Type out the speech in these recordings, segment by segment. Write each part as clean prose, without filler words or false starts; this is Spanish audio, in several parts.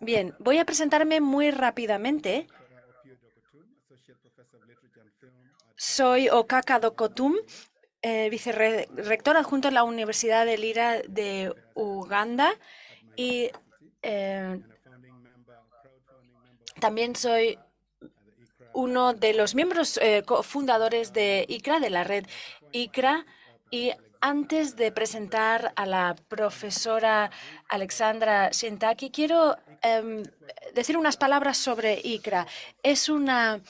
Bien, voy a presentarme muy rápidamente. Soy Okaka Dokotum, vicerrector adjunto en la Universidad de Lira de Uganda y eh, también soy uno de los miembros fundadores de ICRA, de la red ICRA. Y antes de presentar a la profesora Alexandra Shintaki, quiero decir unas palabras sobre ICRA. Es una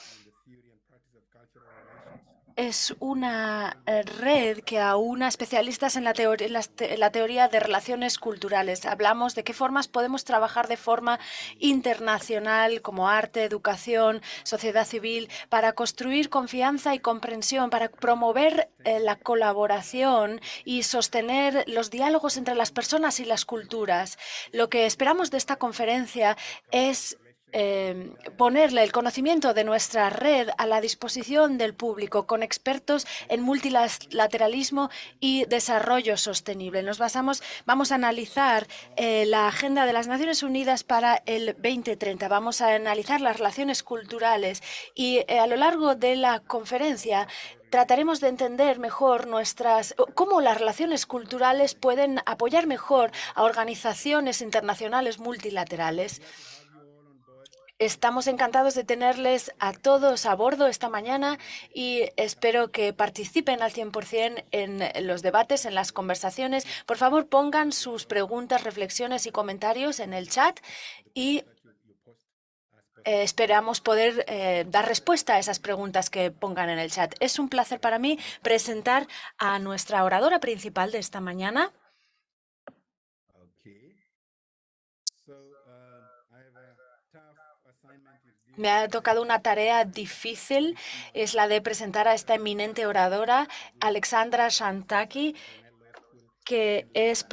red que aúna especialistas en la teoría de relaciones culturales. Hablamos de qué formas podemos trabajar de forma internacional, como arte, educación, sociedad civil, para construir confianza y comprensión, para promover la colaboración y sostener los diálogos entre las personas y las culturas. Lo que esperamos de esta conferencia es ponerle el conocimiento de nuestra red a la disposición del público con expertos en multilateralismo y desarrollo sostenible. Vamos a analizar la agenda de las Naciones Unidas para el 2030. Vamos a analizar las relaciones culturales y a lo largo de la conferencia trataremos de entender mejor cómo las relaciones culturales pueden apoyar mejor a organizaciones internacionales multilaterales. Estamos encantados de tenerles a todos a bordo esta mañana y espero que participen al 100% en los debates, en las conversaciones. Por favor, pongan sus preguntas, reflexiones y comentarios en el chat y esperamos poder dar respuesta a esas preguntas que pongan en el chat. Es un placer para mí presentar a nuestra oradora principal de esta mañana. Me ha tocado una tarea difícil, es la de presentar a esta eminente oradora, Alexandra Shantaki, que es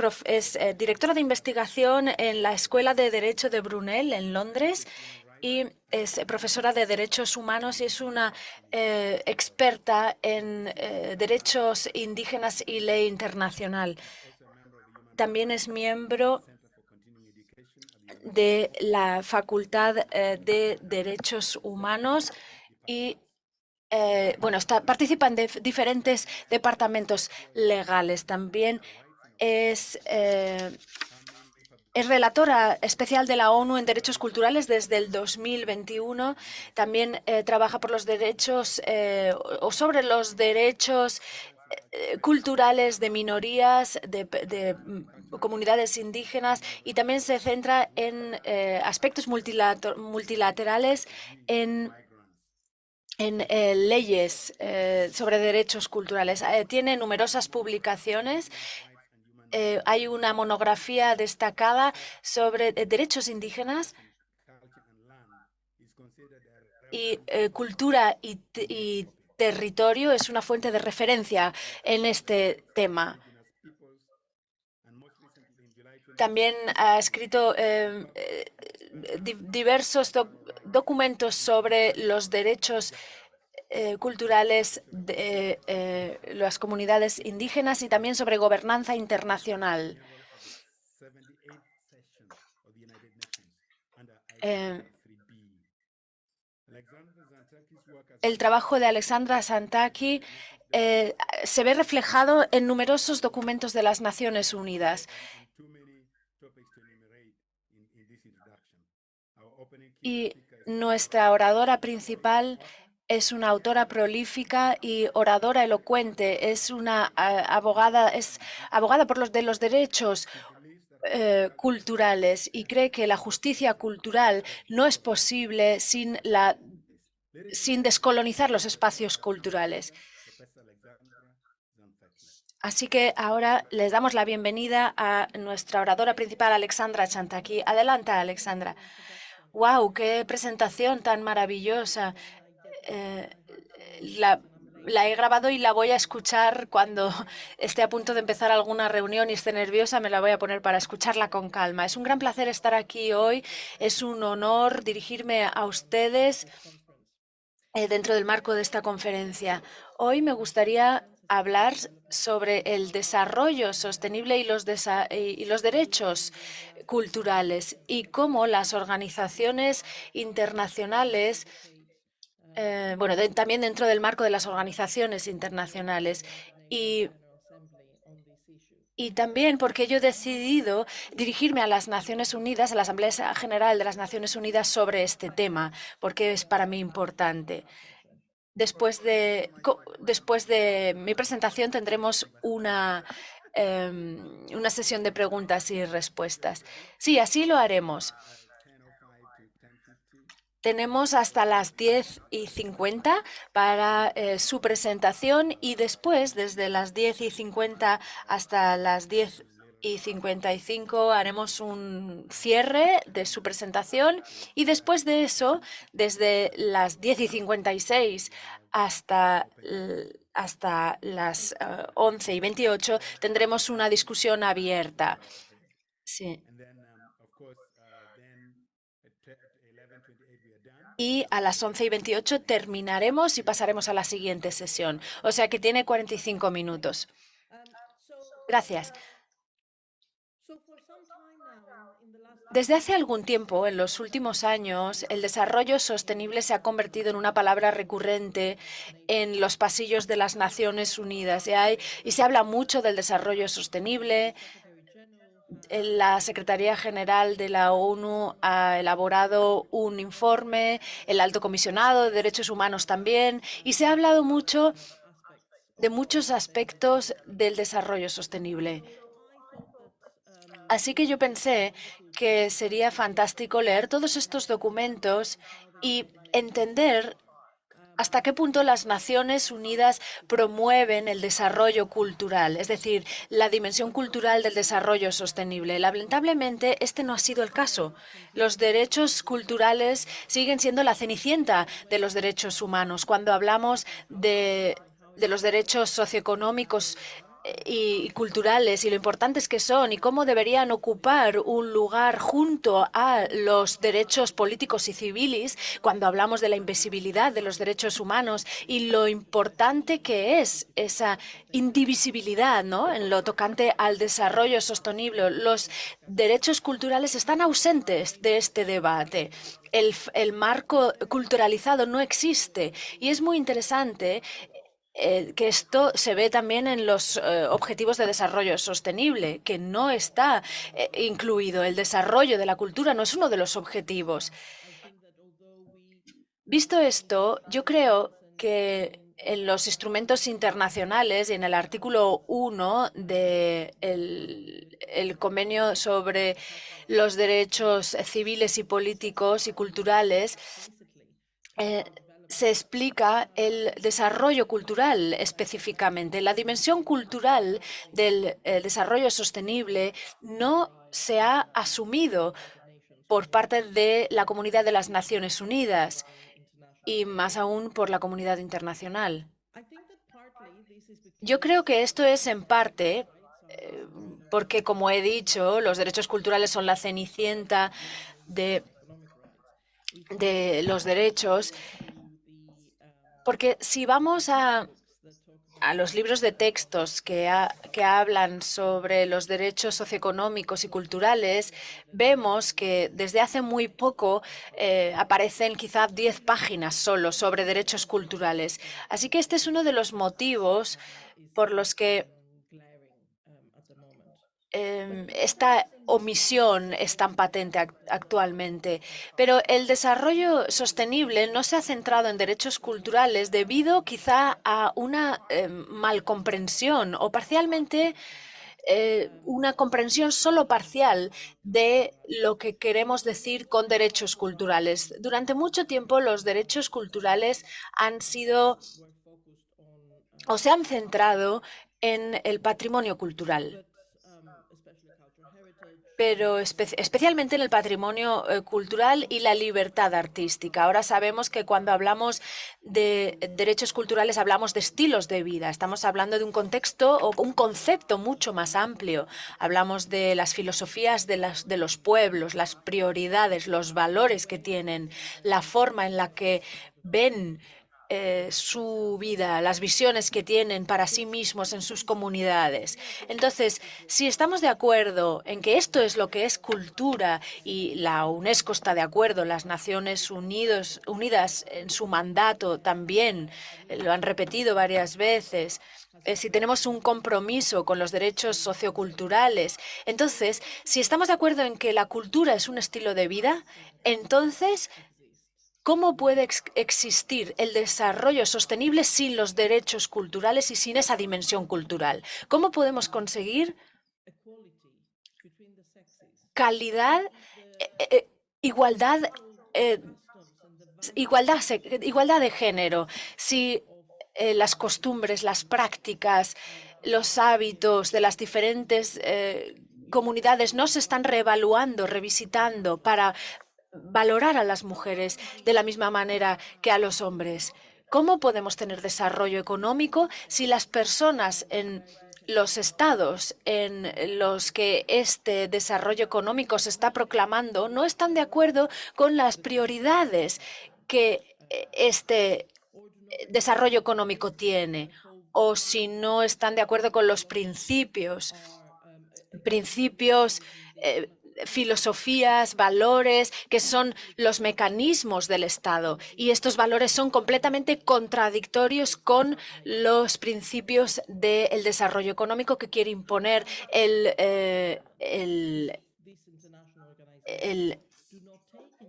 directora de investigación en la Escuela de Derecho de Brunel, en Londres, y es profesora de Derechos Humanos y es una experta en derechos indígenas y ley internacional. También es miembro de la Facultad de Derechos Humanos y participa en diferentes departamentos legales. También es, eh, es relatora especial de la ONU en Derechos Culturales desde el 2021. También trabaja por los derechos o sobre los derechos culturales de minorías, de comunidades indígenas y también se centra en aspectos multilaterales en leyes sobre derechos culturales. Tiene numerosas publicaciones. Hay una monografía destacada sobre derechos indígenas y cultura y territorio. Es una fuente de referencia en este tema. También ha escrito diversos documentos sobre los derechos culturales de las comunidades indígenas y también sobre gobernanza internacional. Eh, el trabajo de Alexandra Santaki se ve reflejado en numerosos documentos de las Naciones Unidas. Y nuestra oradora principal es una autora prolífica y oradora elocuente. Es una es abogada por los derechos culturales y cree que la justicia cultural no es posible sin descolonizar los espacios culturales. Así que ahora les damos la bienvenida a nuestra oradora principal, Alexandra Chantaki. Adelante, Alexandra. ¡Wow! ¡Qué presentación tan maravillosa! Eh, la, la he grabado y la voy a escuchar cuando esté a punto de empezar alguna reunión y esté nerviosa, me la voy a poner para escucharla con calma. Es un gran placer estar aquí hoy, es un honor dirigirme a ustedes dentro del marco de esta conferencia. Hoy me gustaría hablar sobre el desarrollo sostenible y los derechos culturales y cómo las organizaciones internacionales, bueno, también dentro del marco de las organizaciones internacionales. Y y también porque yo he decidido dirigirme a las Naciones Unidas, a la Asamblea General de las Naciones Unidas sobre este tema, porque es para mí importante. Después de mi presentación tendremos una sesión de preguntas y respuestas. Sí, así lo haremos. Tenemos hasta las 10:50 para su presentación y después, desde las 10:50 hasta las 10:55, haremos un cierre de su presentación y después de eso, desde las 10:56 hasta las 11:28, tendremos una discusión abierta. Sí. Y a las 11:28 terminaremos y pasaremos a la siguiente sesión. O sea que tiene 45 minutos. Gracias. Desde hace algún tiempo, en los últimos años, el desarrollo sostenible se ha convertido en una palabra recurrente en los pasillos de las Naciones Unidas. Y se habla mucho del desarrollo sostenible. La Secretaría General de la ONU ha elaborado un informe, el Alto Comisionado de Derechos Humanos también, y se ha hablado mucho de muchos aspectos del desarrollo sostenible. Así que yo pensé que sería fantástico leer todos estos documentos y entender hasta qué punto las Naciones Unidas promueven el desarrollo cultural, es decir, la dimensión cultural del desarrollo sostenible. Lamentablemente, este no ha sido el caso. Los derechos culturales siguen siendo la cenicienta de los derechos humanos. Cuando hablamos de los derechos socioeconómicos y culturales y lo importantes que son y cómo deberían ocupar un lugar junto a los derechos políticos y civiles cuando hablamos de la invisibilidad de los derechos humanos y lo importante que es esa indivisibilidad, ¿no? En lo tocante al desarrollo sostenible. Los derechos culturales están ausentes de este debate. El marco culturalizado no existe y es muy interesante que esto se ve también en los Objetivos de Desarrollo Sostenible, que no está incluido. El desarrollo de la cultura no es uno de los objetivos. Visto esto, yo creo que en los instrumentos internacionales y en el artículo 1 del Convenio sobre los derechos civiles y políticos y culturales, eh, se explica el desarrollo cultural específicamente. La dimensión cultural del desarrollo sostenible no se ha asumido por parte de la comunidad de las Naciones Unidas y más aún por la comunidad internacional. Yo creo que esto es en parte porque, como he dicho, los derechos culturales son la cenicienta de, de los derechos. Porque si vamos a los libros de textos que hablan sobre los derechos socioeconómicos y culturales, vemos que desde hace muy poco aparecen quizá 10 páginas solo sobre derechos culturales. Así que este es uno de los motivos por los que esta omisión es tan patente actualmente. Pero el desarrollo sostenible no se ha centrado en derechos culturales debido quizá a una malcomprensión o parcialmente una comprensión solo parcial de lo que queremos decir con derechos culturales. Durante mucho tiempo los derechos culturales han sido o se han centrado en el patrimonio cultural, pero especialmente en el patrimonio cultural y la libertad artística. Ahora sabemos que cuando hablamos de derechos culturales hablamos de estilos de vida. Estamos hablando de un contexto o un concepto mucho más amplio. Hablamos de las filosofías de los pueblos, las prioridades, los valores que tienen, la forma en la que ven su vida, las visiones que tienen para sí mismos en sus comunidades. Entonces, si estamos de acuerdo en que esto es lo que es cultura y la UNESCO está de acuerdo, las Naciones Unidas en su mandato también lo han repetido varias veces, si tenemos un compromiso con los derechos socioculturales, entonces, si estamos de acuerdo en que la cultura es un estilo de vida, entonces ¿cómo puede existir el desarrollo sostenible sin los derechos culturales y sin esa dimensión cultural? ¿Cómo podemos conseguir calidad, igualdad, eh, igualdad de género? Si las costumbres, las prácticas, los hábitos de las diferentes comunidades no se están reevaluando, revisitando para valorar a las mujeres de la misma manera que a los hombres. ¿Cómo podemos tener desarrollo económico si las personas en los estados en los que este desarrollo económico se está proclamando no están de acuerdo con las prioridades que este desarrollo económico tiene? O si no están de acuerdo con los principios, filosofías, valores, que son los mecanismos del Estado. Y estos valores son completamente contradictorios con los principios del desarrollo económico que quiere imponer el, el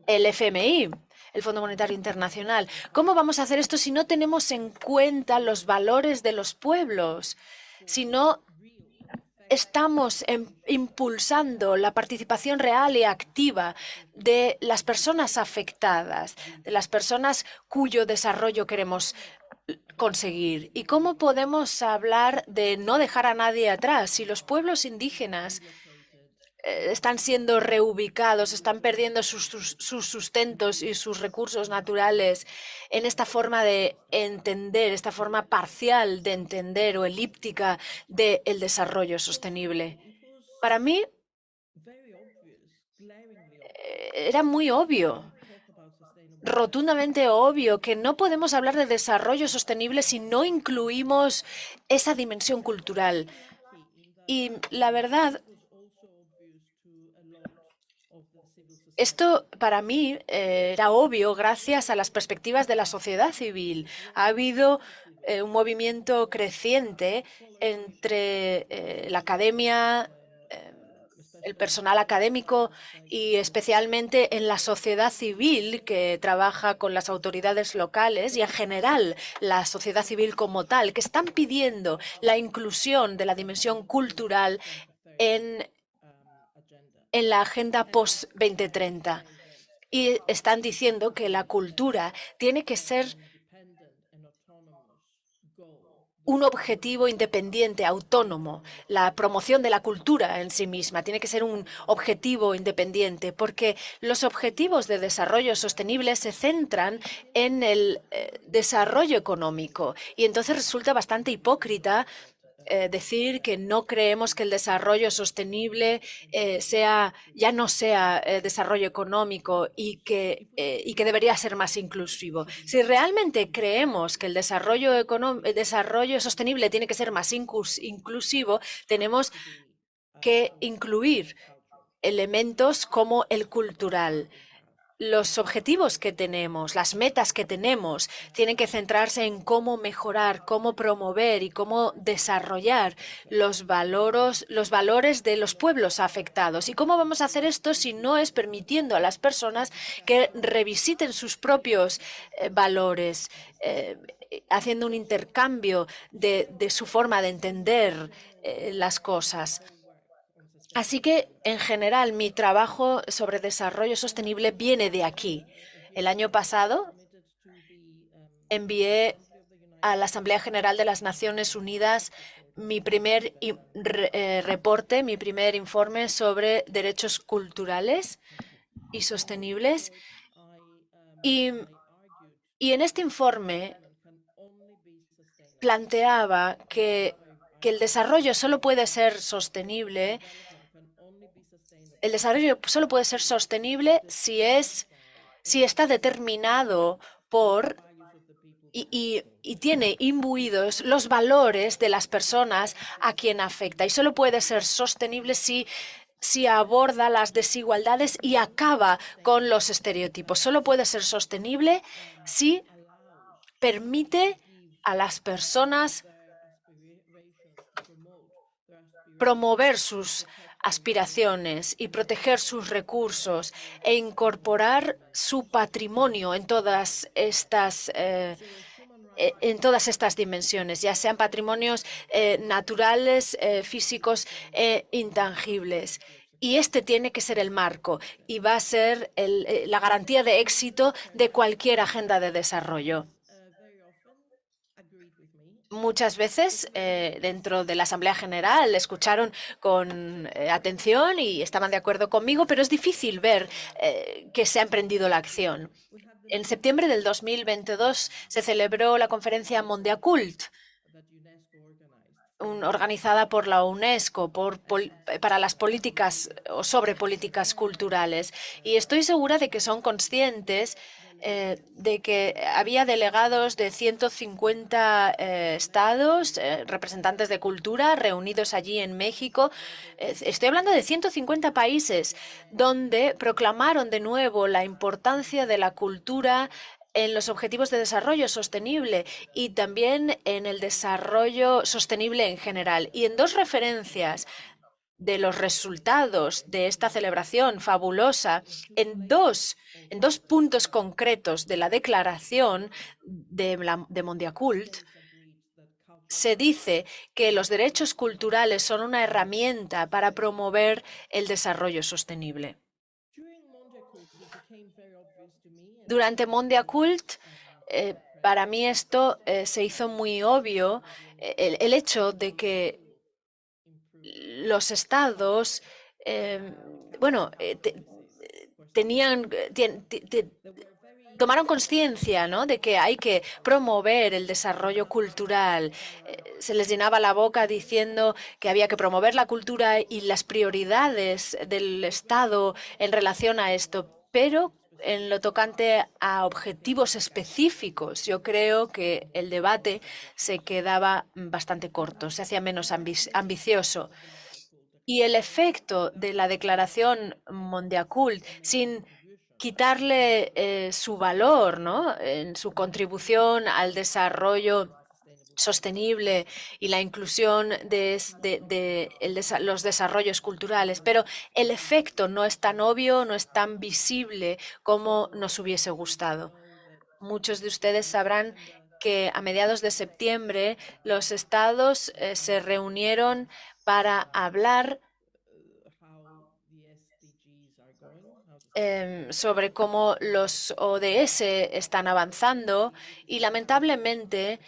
FMI, el Fondo Monetario Internacional. ¿Cómo vamos a hacer esto si no tenemos en cuenta los valores de los pueblos? Si no estamos impulsando la participación real y activa de las personas afectadas, de las personas cuyo desarrollo queremos conseguir. ¿Y cómo podemos hablar de no dejar a nadie atrás si los pueblos indígenas están siendo reubicados, están perdiendo sus sustentos y sus recursos naturales en esta forma de entender, esta forma parcial de entender o elíptica del desarrollo sostenible? Para mí era muy obvio, rotundamente obvio, que no podemos hablar de desarrollo sostenible si no incluimos esa dimensión cultural. Y la verdad, esto para mí era obvio gracias a las perspectivas de la sociedad civil. Ha habido un movimiento creciente entre la academia, eh, el personal académico y especialmente en la sociedad civil que trabaja con las autoridades locales y en general la sociedad civil como tal, que están pidiendo la inclusión de la dimensión cultural en la agenda post-2030 y están diciendo que la cultura tiene que ser un objetivo independiente, autónomo. La promoción de la cultura en sí misma tiene que ser un objetivo independiente, porque los objetivos de desarrollo sostenible se centran en el desarrollo económico y entonces resulta bastante hipócrita decir que no creemos que el desarrollo sostenible ya no sea desarrollo económico y que debería ser más inclusivo. Si realmente creemos que el desarrollo sostenible tiene que ser más inclusivo, tenemos que incluir elementos como el cultural. Los objetivos que tenemos, las metas que tenemos, tienen que centrarse en cómo mejorar, cómo promover y cómo desarrollar los valores de los pueblos afectados. ¿Y cómo vamos a hacer esto si no es permitiendo a las personas que revisiten sus propios valores, haciendo un intercambio de su forma de entender las cosas? Así que, en general, mi trabajo sobre desarrollo sostenible viene de aquí. El año pasado envié a la Asamblea General de las Naciones Unidas mi primer reporte, mi primer informe sobre derechos culturales y sostenibles. Y, y en este informe planteaba que el desarrollo solo puede ser sostenible. El desarrollo solo puede ser sostenible si está determinado por y tiene imbuidos los valores de las personas a quien afecta. Y solo puede ser sostenible si aborda las desigualdades y acaba con los estereotipos. Solo puede ser sostenible si permite a las personas promover sus aspiraciones y proteger sus recursos e incorporar su patrimonio en todas estas dimensiones, ya sean patrimonios naturales, físicos e intangibles. Y este tiene que ser el marco y va a ser la garantía de éxito de cualquier agenda de desarrollo. Muchas veces dentro de la Asamblea General escucharon con atención y estaban de acuerdo conmigo, pero es difícil ver que se ha emprendido la acción. En septiembre del 2022 se celebró la conferencia Mondiacult, organizada por la UNESCO para las políticas o sobre políticas culturales. Y estoy segura de que son conscientes de que había delegados de 150 estados, representantes de cultura, reunidos allí en México. Estoy hablando de 150 países donde proclamaron de nuevo la importancia de la cultura en los objetivos de desarrollo sostenible y también en el desarrollo sostenible en general. Y en dos referencias de los resultados de esta celebración fabulosa, en dos puntos concretos de la declaración de Mondiacult, se dice que los derechos culturales son una herramienta para promover el desarrollo sostenible. Durante Mondiacult, para mí esto se hizo muy obvio, el hecho de que los estados, bueno, tomaron conciencia, ¿no?, de que hay que promover el desarrollo cultural. Se les llenaba la boca diciendo que había que promover la cultura y las prioridades del Estado en relación a esto, pero en lo tocante a objetivos específicos, yo creo que el debate se quedaba bastante corto, se hacía menos ambicioso. Y el efecto de la declaración Mondiacult, sin quitarle su valor, ¿no?, en su contribución al desarrollo sostenible y la inclusión de los desarrollos culturales, pero el efecto no es tan obvio, no es tan visible como nos hubiese gustado. Muchos de ustedes sabrán que a mediados de septiembre los estados se reunieron para hablar sobre cómo los ODS están avanzando y lamentablemente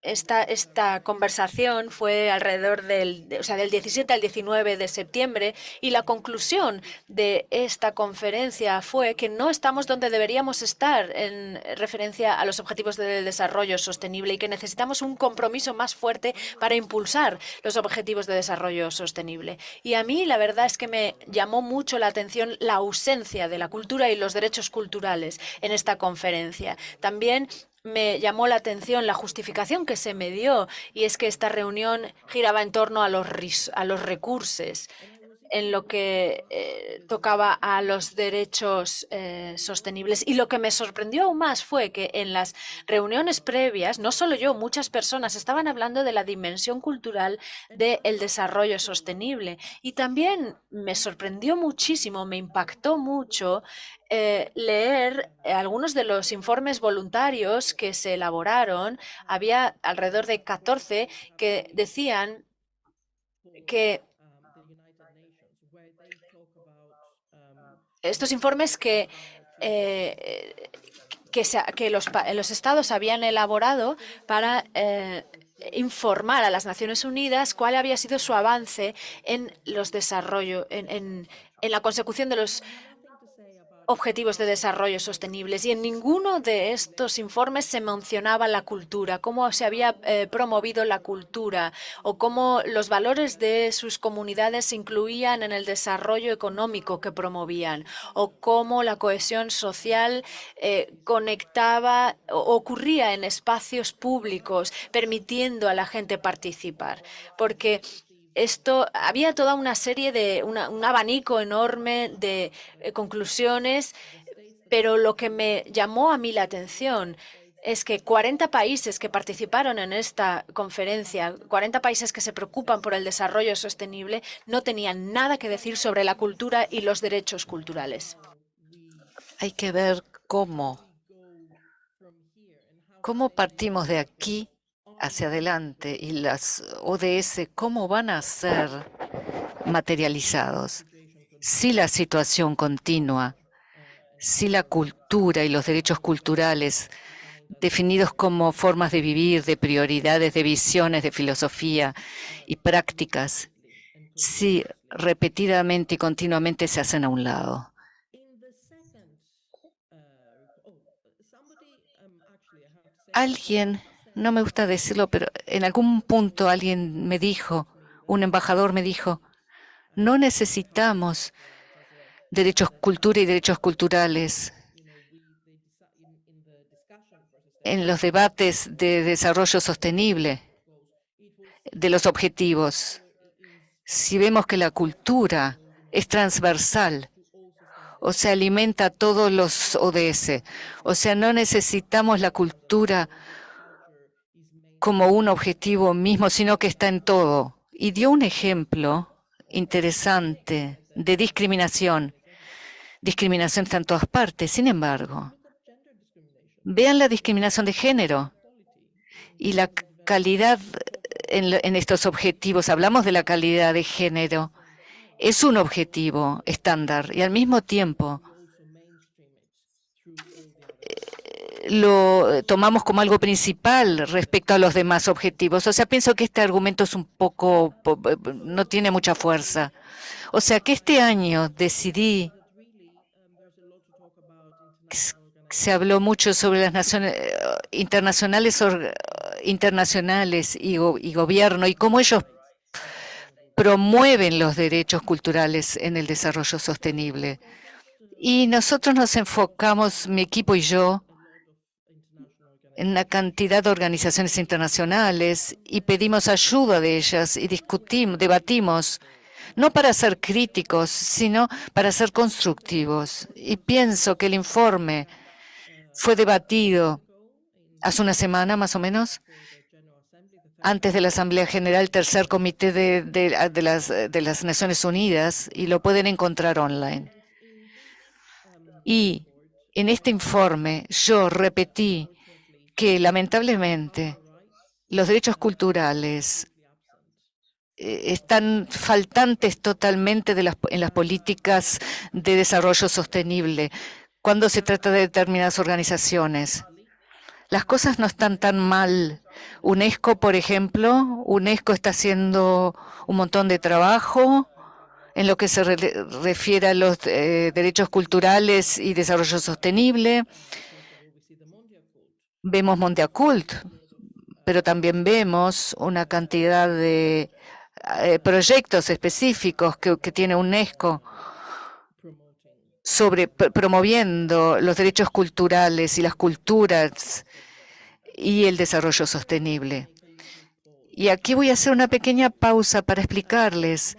esta conversación fue alrededor del 17 al 19 de septiembre y la conclusión de esta conferencia fue que no estamos donde deberíamos estar en referencia a los objetivos de desarrollo sostenible y que necesitamos un compromiso más fuerte para impulsar los objetivos de desarrollo sostenible. Y a mí la verdad es que me llamó mucho la atención la ausencia de la cultura y los derechos culturales en esta conferencia. También me llamó la atención la justificación que se me dio, y es que esta reunión giraba en torno a los recursos en lo que tocaba a los derechos sostenibles. Y lo que me sorprendió aún más fue que en las reuniones previas, no solo yo, muchas personas estaban hablando de la dimensión cultural del desarrollo sostenible. Y también me sorprendió muchísimo, me impactó mucho leer algunos de los informes voluntarios que se elaboraron. Había alrededor de 14 que decían que estos informes que los estados habían elaborado para informar a las Naciones Unidas cuál había sido su avance en los desarrollos, en la consecución de los objetivos de desarrollo sostenibles y en ninguno de estos informes se mencionaba la cultura, cómo se había promovido la cultura o cómo los valores de sus comunidades se incluían en el desarrollo económico que promovían o cómo la cohesión social conectaba o ocurría en espacios públicos, permitiendo a la gente participar. Porque había toda una serie un abanico enorme de conclusiones, pero lo que me llamó a mí la atención es que 40 países que participaron en esta conferencia, 40 países que se preocupan por el desarrollo sostenible, no tenían nada que decir sobre la cultura y los derechos culturales. Hay que ver cómo partimos de aquí hacia adelante y las ODS, cómo van a ser materializados. Si la situación continúa, si la cultura y los derechos culturales definidos como formas de vivir, de prioridades, de visiones, de filosofía y prácticas, si repetidamente y continuamente se hacen a un lado. Alguien, no me gusta decirlo, pero en algún punto alguien me dijo, un embajador me dijo, no necesitamos cultura y derechos culturales en los debates de desarrollo sostenible de los objetivos. Si vemos que la cultura es transversal, o sea, alimenta a todos los ODS, o sea, no necesitamos la cultura como un objetivo mismo, sino que está en todo. Y dio un ejemplo interesante de discriminación. Discriminación está en todas partes. Sin embargo, vean la discriminación de género y la calidad en estos objetivos. Hablamos de la calidad de género. Es un objetivo estándar y al mismo tiempo lo tomamos como algo principal respecto a los demás objetivos. O sea, pienso que este argumento es no tiene mucha fuerza. O sea, que este año decidí, se habló mucho sobre las naciones internacionales y gobierno y cómo ellos promueven los derechos culturales en el desarrollo sostenible. Y nosotros nos enfocamos, mi equipo y yo, en una cantidad de organizaciones internacionales y pedimos ayuda de ellas y debatimos, no para ser críticos, sino para ser constructivos. Y pienso que el informe fue debatido hace una semana más o menos, antes de la Asamblea General, tercer comité de las Naciones Unidas, y lo pueden encontrar online. Y en este informe yo repetí que lamentablemente los derechos culturales están faltantes totalmente en las políticas de desarrollo sostenible cuando se trata de determinadas organizaciones. Las cosas no están tan mal. UNESCO, por ejemplo, UNESCO está haciendo un montón de trabajo en lo que se refiere a los derechos culturales y desarrollo sostenible. Vemos Mondiacult, pero también vemos una cantidad de proyectos específicos que tiene UNESCO sobre promoviendo los derechos culturales y las culturas y el desarrollo sostenible. Y aquí voy a hacer una pequeña pausa para explicarles.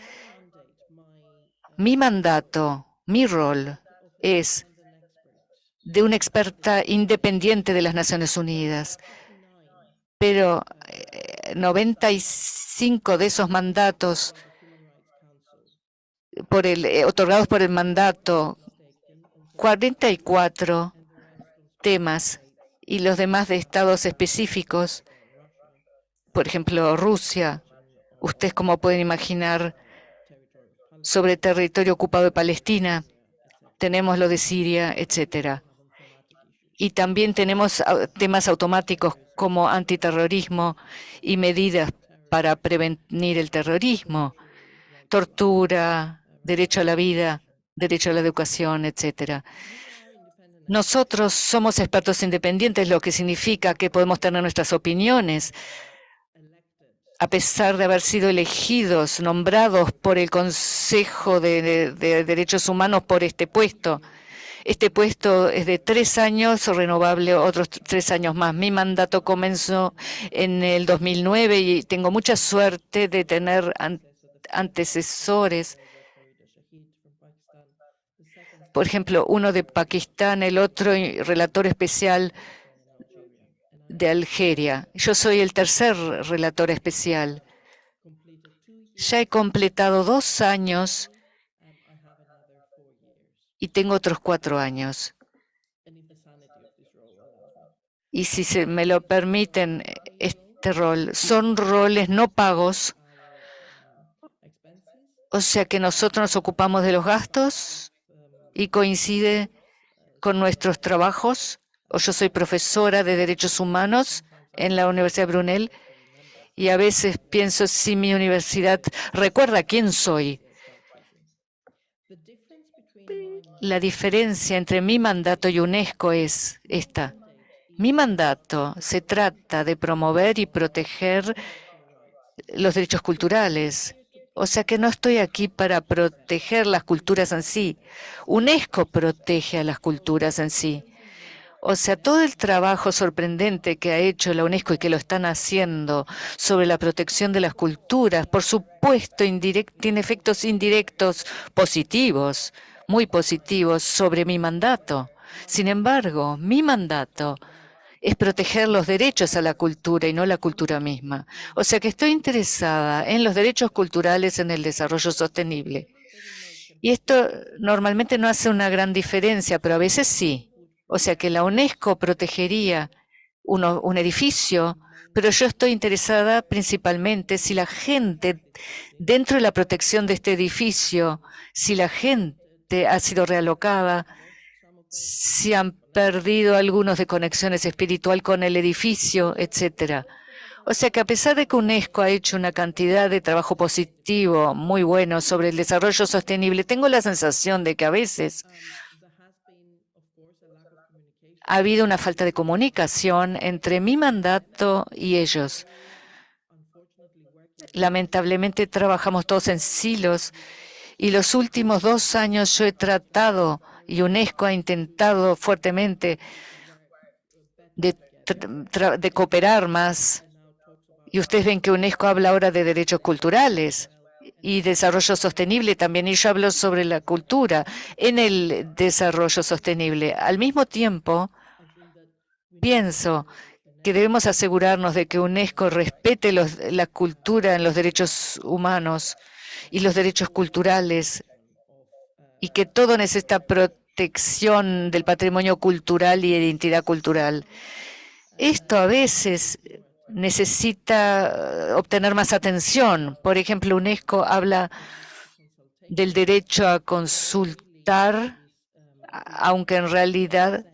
Mi mandato, mi rol es de una experta independiente de las Naciones Unidas, pero 95 de esos mandatos otorgados por el mandato, 44 temas y los demás de estados específicos, por ejemplo, Rusia, ustedes como pueden imaginar, sobre territorio ocupado de Palestina, tenemos lo de Siria, etcétera. Y también tenemos temas automáticos como antiterrorismo y medidas para prevenir el terrorismo, tortura, derecho a la vida, derecho a la educación, etcétera. Nosotros somos expertos independientes, lo que significa que podemos tener nuestras opiniones, a pesar de haber sido elegidos, nombrados por el Consejo de Derechos Humanos por este puesto. Este puesto es de 3 años, renovable otros 3 años más. Mi mandato comenzó en el 2009 y tengo mucha suerte de tener antecesores. Por ejemplo, uno de Pakistán, el otro relator especial de Algeria. Yo soy el tercer relator especial. Ya he completado 2 años y tengo otros 4 años. Y si se me lo permiten, este rol, son roles no pagos, o sea que nosotros nos ocupamos de los gastos y coincide con nuestros trabajos. O yo soy profesora de Derechos Humanos en la Universidad de Brunel y a veces pienso si mi universidad recuerda quién soy. La diferencia entre mi mandato y UNESCO es esta. Mi mandato se trata de promover y proteger los derechos culturales. O sea que no estoy aquí para proteger las culturas en sí. UNESCO protege a las culturas en sí. O sea, todo el trabajo sorprendente que ha hecho la UNESCO y que lo están haciendo sobre la protección de las culturas, por supuesto, tiene efectos indirectos positivos, muy positivos sobre mi mandato. Sin embargo, mi mandato es proteger los derechos a la cultura y no la cultura misma. O sea que estoy interesada en los derechos culturales en el desarrollo sostenible. Y esto normalmente no hace una gran diferencia, pero a veces sí. O sea que la UNESCO protegería un edificio, pero yo estoy interesada principalmente si la gente, dentro de la protección de este edificio, si la gente ha sido realocada, si han perdido algunos de conexiones espiritual con el edificio, etcétera. O sea que a pesar de que UNESCO ha hecho una cantidad de trabajo positivo muy bueno sobre el desarrollo sostenible, tengo la sensación de que a veces ha habido una falta de comunicación entre mi mandato y ellos. Lamentablemente trabajamos todos en silos y los últimos 2 años yo he tratado y UNESCO ha intentado fuertemente de cooperar más. Y ustedes ven que UNESCO habla ahora de derechos culturales y desarrollo sostenible también. Y yo hablo sobre la cultura en el desarrollo sostenible. Al mismo tiempo, pienso que debemos asegurarnos de que UNESCO respete la cultura en los derechos humanos y los derechos culturales y que todo necesita protección del patrimonio cultural y identidad cultural. Esto a veces necesita obtener más atención. Por ejemplo, UNESCO habla del derecho a consultar, aunque en realidad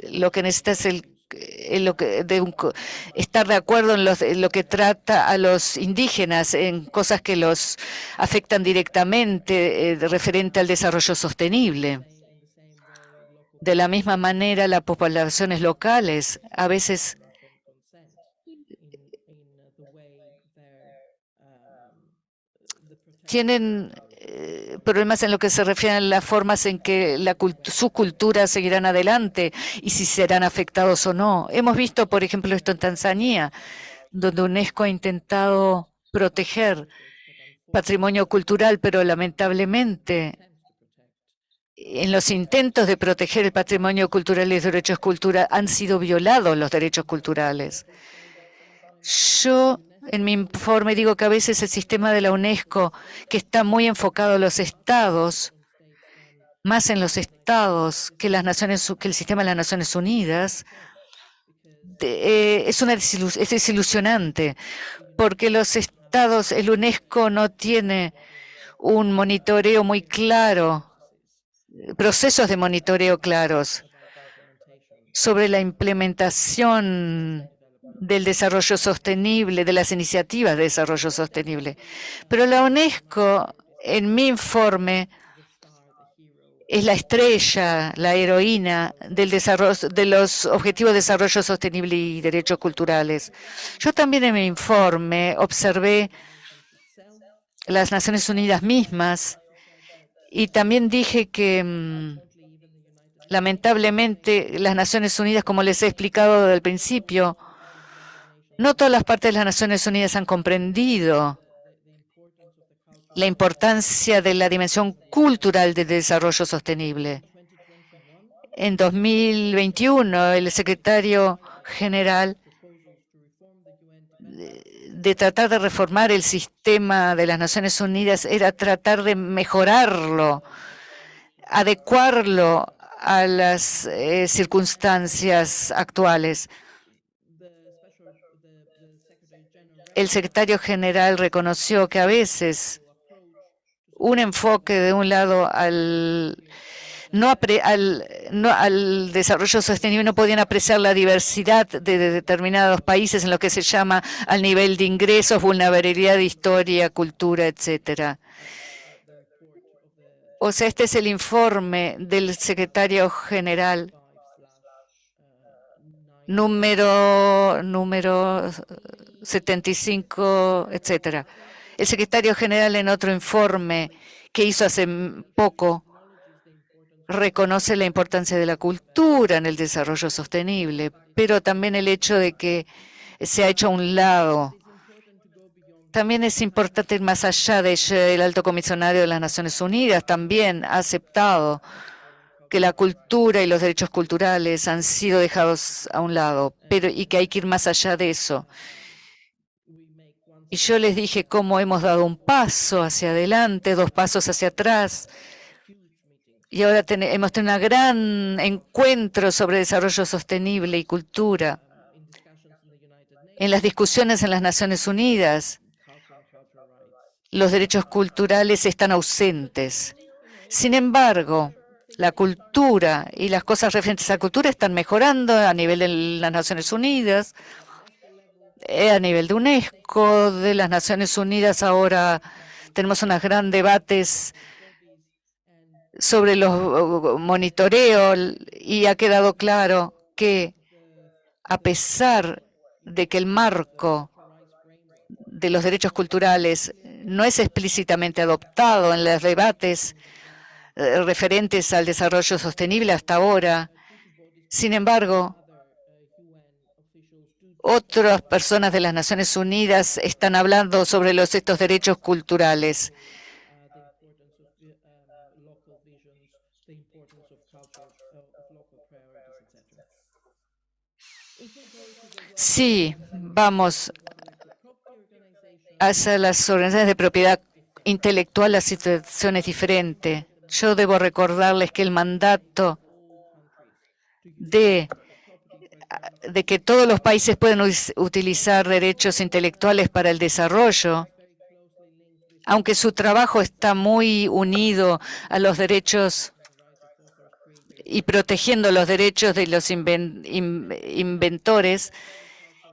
lo que necesita es estar de acuerdo en lo que trata a los indígenas, en cosas que los afectan directamente referente al desarrollo sostenible. De la misma manera, las poblaciones locales a veces tienen problemas en lo que se refiere a las formas en que sus culturas seguirán adelante y si serán afectados o no. Hemos visto, por ejemplo, esto en Tanzania, donde UNESCO ha intentado proteger patrimonio cultural, pero lamentablemente en los intentos de proteger el patrimonio cultural y los derechos culturales han sido violados los derechos culturales. Yo en mi informe digo que a veces el sistema de la UNESCO, que está muy enfocado a los estados, más en los estados que el sistema de las Naciones Unidas, es desilusionante, porque los estados, el UNESCO no tiene un monitoreo muy claro, procesos de monitoreo claros sobre la implementación del desarrollo sostenible, de las iniciativas de desarrollo sostenible. Pero la UNESCO, en mi informe, es la estrella, la heroína del desarrollo, de los Objetivos de Desarrollo Sostenible y Derechos Culturales. Yo también en mi informe observé las Naciones Unidas mismas y también dije que lamentablemente las Naciones Unidas, como les he explicado desde el principio, no todas las partes de las Naciones Unidas han comprendido la importancia de la dimensión cultural del desarrollo sostenible. En 2021, el secretario general de tratar de reformar el sistema de las Naciones Unidas era tratar de mejorarlo, adecuarlo a las circunstancias actuales. El secretario general reconoció que a veces un enfoque de un lado al desarrollo sostenible no podían apreciar la diversidad de determinados países en lo que se llama al nivel de ingresos, vulnerabilidad de historia, cultura, etcétera. O sea, este es el informe del secretario general número 75, etcétera. El secretario general en otro informe que hizo hace poco reconoce la importancia de la cultura en el desarrollo sostenible, pero también el hecho de que se ha hecho a un lado. También es importante ir más allá de ello. El alto comisionario de las Naciones Unidas también ha aceptado que la cultura y los derechos culturales han sido dejados a un lado, y que hay que ir más allá de eso. Y yo les dije cómo hemos dado un paso hacia adelante, 2 pasos hacia atrás, y ahora hemos tenido un gran encuentro sobre desarrollo sostenible y cultura. En las discusiones en las Naciones Unidas, los derechos culturales están ausentes. Sin embargo, la cultura y las cosas referentes a la cultura están mejorando a nivel de las Naciones Unidas, a nivel de UNESCO, de las Naciones Unidas. Ahora tenemos unos grandes debates sobre los monitoreos y ha quedado claro que a pesar de que el marco de los derechos culturales no es explícitamente adoptado en los debates referentes al desarrollo sostenible hasta ahora, sin embargo, otras personas de las Naciones Unidas están hablando sobre estos derechos culturales. Sí, vamos hacia las organizaciones de propiedad intelectual, la situación es diferente. Yo debo recordarles que el mandato de que todos los países pueden utilizar derechos intelectuales para el desarrollo, aunque su trabajo está muy unido a los derechos y protegiendo los derechos de los inventores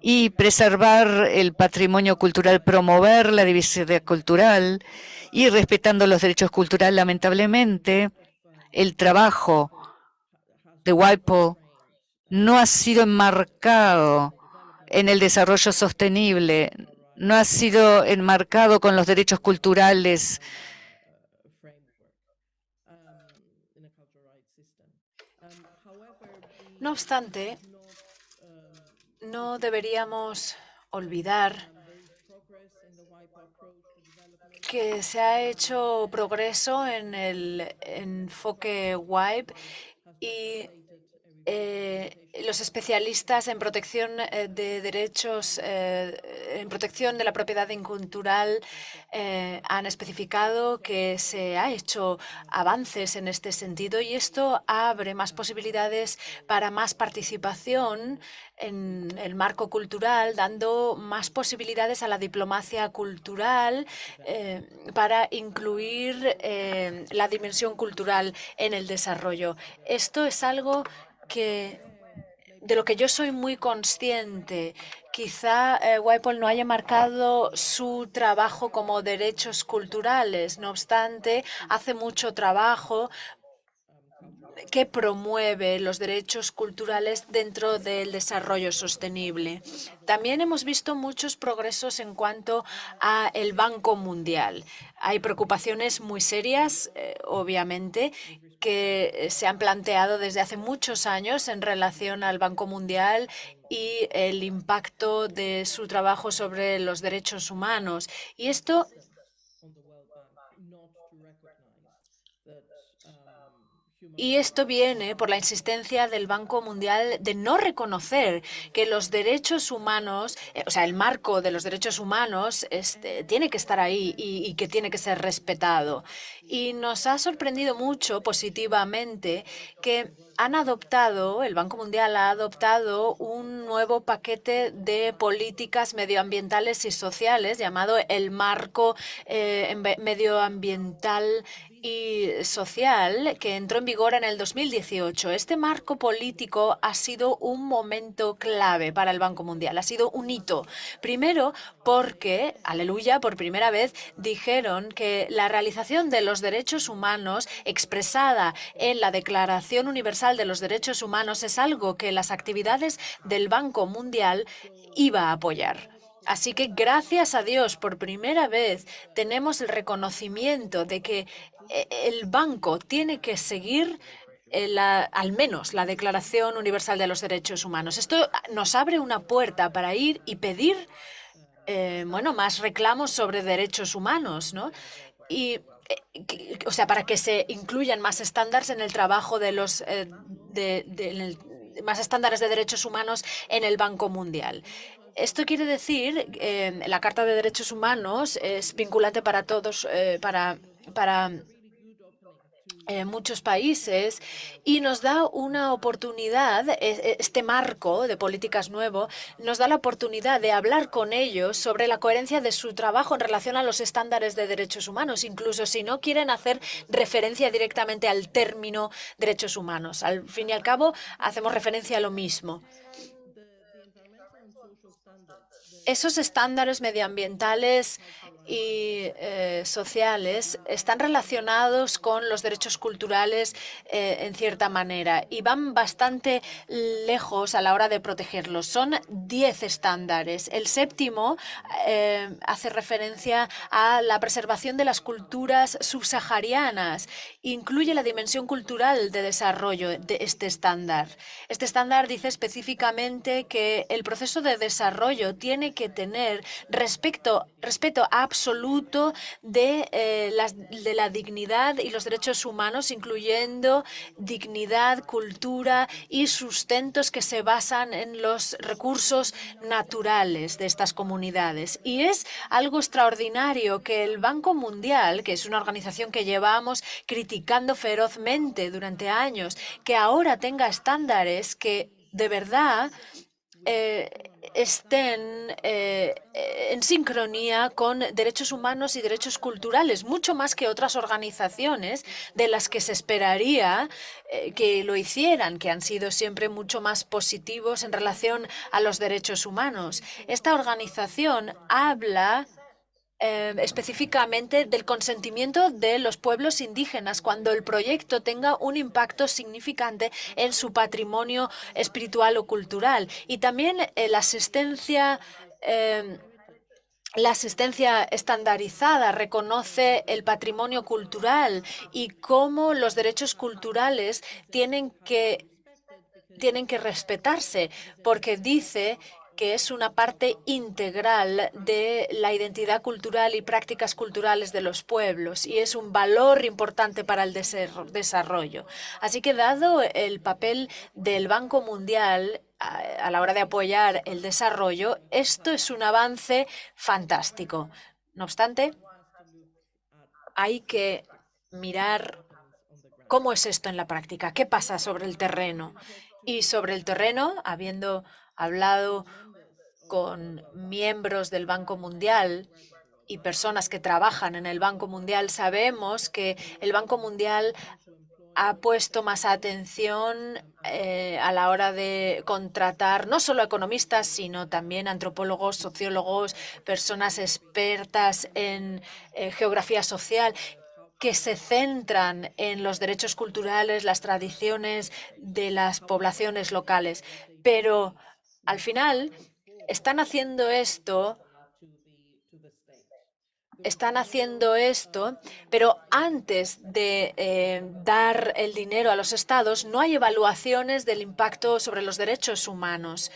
y preservar el patrimonio cultural, promover la diversidad cultural y respetando los derechos culturales. Lamentablemente, el trabajo de WIPO no ha sido enmarcado en el desarrollo sostenible, no ha sido enmarcado con los derechos culturales. No obstante, no deberíamos olvidar que se ha hecho progreso en el enfoque WIPE y los especialistas en protección de derechos, en protección de la propiedad cultural, han especificado que se ha hecho avances en este sentido y esto abre más posibilidades para más participación en el marco cultural, dando más posibilidades a la diplomacia cultural para incluir la dimensión cultural en el desarrollo. Esto es algo de lo que yo soy muy consciente. Quizá WIPO no haya marcado su trabajo como derechos culturales. No obstante, hace mucho trabajo que promueve los derechos culturales dentro del desarrollo sostenible. También hemos visto muchos progresos en cuanto a el Banco Mundial. Hay preocupaciones muy serias, obviamente, que se han planteado desde hace muchos años en relación al Banco Mundial y el impacto de su trabajo sobre los derechos humanos. Y esto viene por la insistencia del Banco Mundial de no reconocer que los derechos humanos, o sea, el marco de los derechos humanos tiene que estar ahí y que tiene que ser respetado. Y nos ha sorprendido mucho positivamente que el Banco Mundial ha adoptado un nuevo paquete de políticas medioambientales y sociales llamado el Marco Medioambiental y Social, que entró en vigor en el 2018. Este marco político ha sido un momento clave para el Banco Mundial, ha sido un hito. Primero, porque, aleluya, por primera vez dijeron que la realización de los derechos humanos expresada en la Declaración Universal de los Derechos Humanos es algo que las actividades del Banco Mundial iba a apoyar. Así que gracias a Dios, por primera vez tenemos el reconocimiento de que el banco tiene que seguir al menos la Declaración Universal de los Derechos Humanos. Esto nos abre una puerta para ir y pedir más reclamos sobre derechos humanos, ¿no? Y, o sea, para que se incluyan más estándares en el trabajo de los más estándares de derechos humanos en el Banco Mundial. Esto quiere decir que la Carta de Derechos Humanos es vinculante para todos, para muchos países y nos da una oportunidad, este marco de políticas nuevo, nos da la oportunidad de hablar con ellos sobre la coherencia de su trabajo en relación a los estándares de derechos humanos, incluso si no quieren hacer referencia directamente al término derechos humanos. Al fin y al cabo, hacemos referencia a lo mismo. Esos estándares medioambientales y sociales están relacionados con los derechos culturales en cierta manera y van bastante lejos a la hora de protegerlos. Son 10 estándares. El séptimo hace referencia a la preservación de las culturas subsaharianas. Incluye la dimensión cultural de desarrollo de este estándar. Este estándar dice específicamente que el proceso de desarrollo tiene que tener respeto absoluto de la dignidad y los derechos humanos, incluyendo dignidad, cultura y sustentos que se basan en los recursos naturales de estas comunidades. Y es algo extraordinario que el Banco Mundial, que es una organización que llevamos criticando ferozmente durante años, que ahora tenga estándares que de verdad estén en sincronía con derechos humanos y derechos culturales, mucho más que otras organizaciones de las que se esperaría que lo hicieran, que han sido siempre mucho más positivos en relación a los derechos humanos. Esta organización habla específicamente del consentimiento de los pueblos indígenas cuando el proyecto tenga un impacto significante en su patrimonio espiritual o cultural. Y también la asistencia estandarizada reconoce el patrimonio cultural y cómo los derechos culturales tienen que respetarse, porque dice que es una parte integral de la identidad cultural y prácticas culturales de los pueblos y es un valor importante para el desarrollo. Así que dado el papel del Banco Mundial a la hora de apoyar el desarrollo, esto es un avance fantástico. No obstante, hay que mirar cómo es esto en la práctica, qué pasa sobre el terreno. Y sobre el terreno, habiendo hablado con miembros del Banco Mundial y personas que trabajan en el Banco Mundial, sabemos que el Banco Mundial ha puesto más atención a la hora de contratar no solo economistas, sino también antropólogos, sociólogos, personas expertas en geografía social que se centran en los derechos culturales, las tradiciones de las poblaciones locales. Pero al final están haciendo esto, pero antes de dar el dinero a los estados, no hay evaluaciones del impacto sobre los derechos humanos,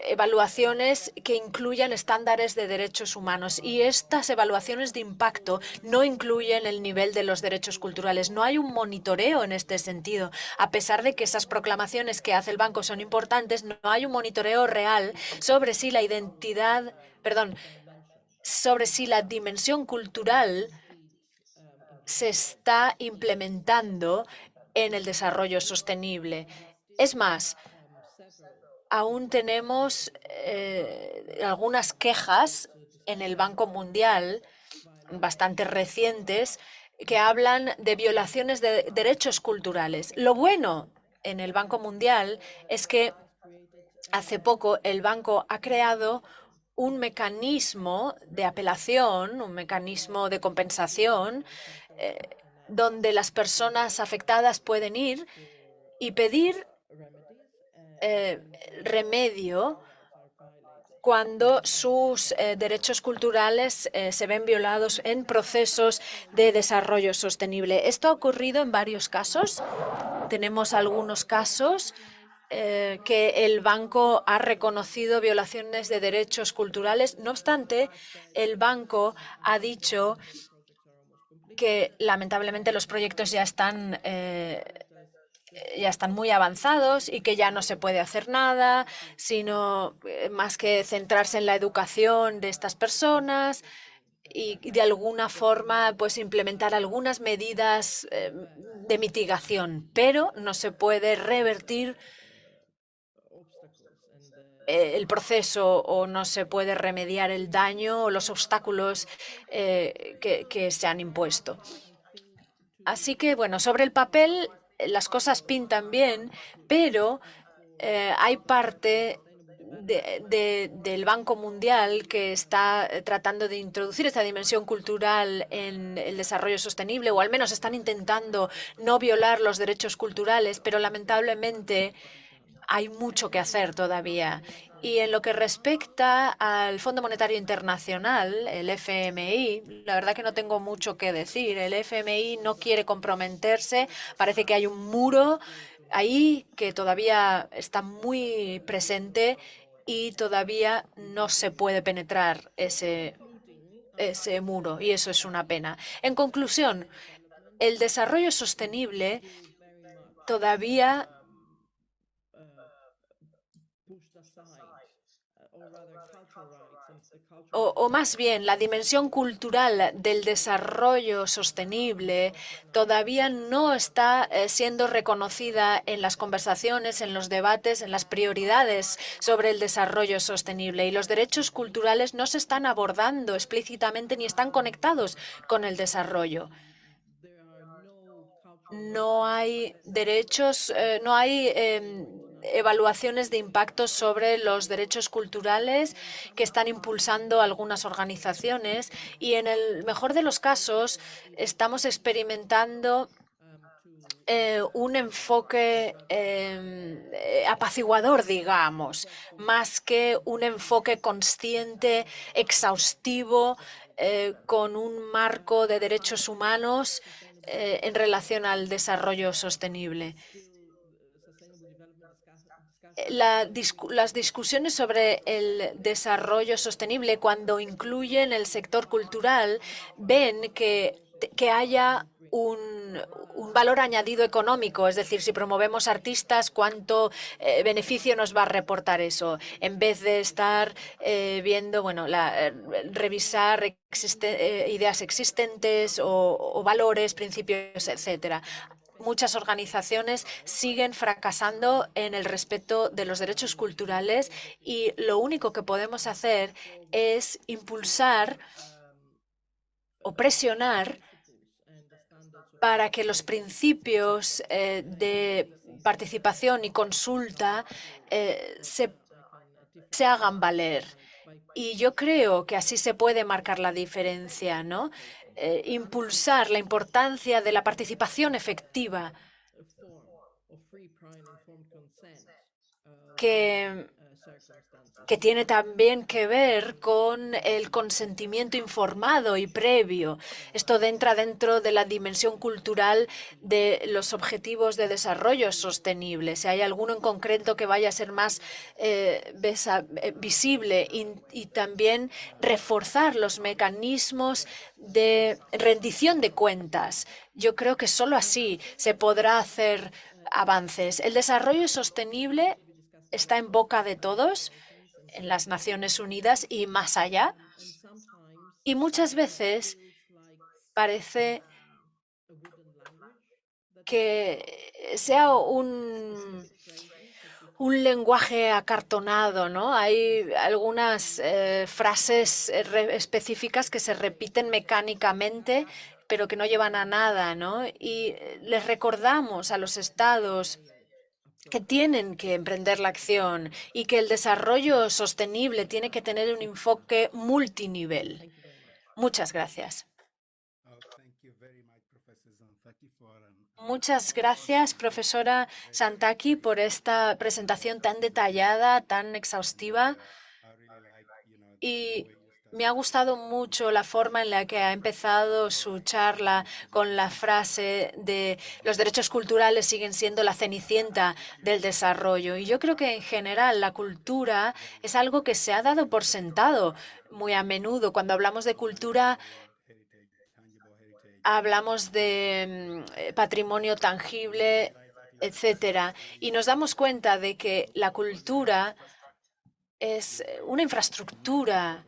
evaluaciones que incluyan estándares de derechos humanos. Y estas evaluaciones de impacto no incluyen el nivel de los derechos culturales. No hay un monitoreo en este sentido. A pesar de que esas proclamaciones que hace el banco son importantes, no hay un monitoreo real sobre si la sobre si la dimensión cultural se está implementando en el desarrollo sostenible. Es más, aún tenemos algunas quejas en el Banco Mundial, bastante recientes, que hablan de violaciones de derechos culturales. Lo bueno en el Banco Mundial es que hace poco el banco ha creado un mecanismo de apelación, un mecanismo de compensación, eh, donde las personas afectadas pueden ir y pedir eh, remedio cuando sus derechos culturales se ven violados en procesos de desarrollo sostenible. Esto ha ocurrido en varios casos. Tenemos algunos casos que el banco ha reconocido violaciones de derechos culturales. No obstante, el banco ha dicho que lamentablemente los proyectos ya están muy avanzados y que ya no se puede hacer nada, sino más que centrarse en la educación de estas personas y de alguna forma pues implementar algunas medidas de mitigación, pero no se puede revertir el proceso o no se puede remediar el daño o los obstáculos que se han impuesto. Así que, bueno, sobre el papel las cosas pintan bien, pero hay parte del Banco Mundial que está tratando de introducir esta dimensión cultural en el desarrollo sostenible, o al menos están intentando no violar los derechos culturales, pero lamentablemente hay mucho que hacer todavía. Y en lo que respecta al Fondo Monetario Internacional, el FMI, la verdad que no tengo mucho que decir. El FMI no quiere comprometerse. Parece que hay un muro ahí que todavía está muy presente y todavía no se puede penetrar ese muro, y eso es una pena. En conclusión, el desarrollo sostenible todavía o más bien la dimensión cultural del desarrollo sostenible todavía no está siendo reconocida en las conversaciones, en los debates, en las prioridades sobre el desarrollo sostenible. Y los derechos culturales no se están abordando explícitamente ni están conectados con el desarrollo. No hay derechos, no hay evaluaciones de impacto sobre los derechos culturales que están impulsando algunas organizaciones, y en el mejor de los casos estamos experimentando un enfoque apaciguador, digamos, más que un enfoque consciente, exhaustivo, con un marco de derechos humanos en relación al desarrollo sostenible. Las discusiones sobre el desarrollo sostenible, cuando incluyen el sector cultural, ven que haya un valor añadido económico, es decir, si promovemos artistas, ¿cuánto beneficio nos va a reportar eso? En vez de estar viendo, bueno, revisar ideas existentes o valores, principios, etcétera. Muchas organizaciones siguen fracasando en el respeto de los derechos culturales, y lo único que podemos hacer es impulsar o presionar para que los principios de participación y consulta se hagan valer. Y yo creo que así se puede marcar la diferencia, ¿no? Impulsar la importancia de la participación efectiva que que tiene también que ver con el consentimiento informado y previo. Esto entra dentro de la dimensión cultural de los objetivos de desarrollo sostenible. Si hay alguno en concreto que vaya a ser más visible y también reforzar los mecanismos de rendición de cuentas. Yo creo que solo así se podrá hacer avances. El desarrollo sostenible está en boca de todos en las Naciones Unidas y más allá. Y muchas veces parece que sea un lenguaje acartonado, ¿no? Hay algunas frases específicas que se repiten mecánicamente, pero que no llevan a nada, ¿no? Y les recordamos a los estados que tienen que emprender la acción y que el desarrollo sostenible tiene que tener un enfoque multinivel. Muchas gracias. Muchas gracias, profesora Santaki, por esta presentación tan detallada, tan exhaustiva. Y me ha gustado mucho la forma en la que ha empezado su charla con la frase de los derechos culturales siguen siendo la cenicienta del desarrollo. Y yo creo que en general la cultura es algo que se ha dado por sentado muy a menudo. Cuando hablamos de cultura, hablamos de patrimonio tangible, etcétera. Y nos damos cuenta de que la cultura es una infraestructura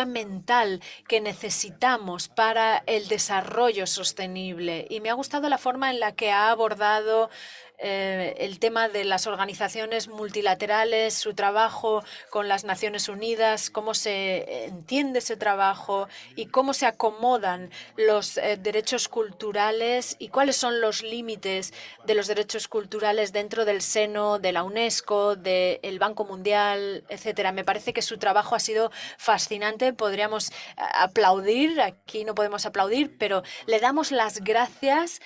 mental que necesitamos para el desarrollo sostenible. Y me ha gustado la forma en la que ha abordado el tema de las organizaciones multilaterales, su trabajo con las Naciones Unidas, cómo se entiende ese trabajo y cómo se acomodan los derechos culturales y cuáles son los límites de los derechos culturales dentro del seno de la UNESCO, del Banco Mundial, etcétera. Me parece que su trabajo ha sido fascinante. Podríamos aplaudir, aquí no podemos aplaudir, pero le damos las gracias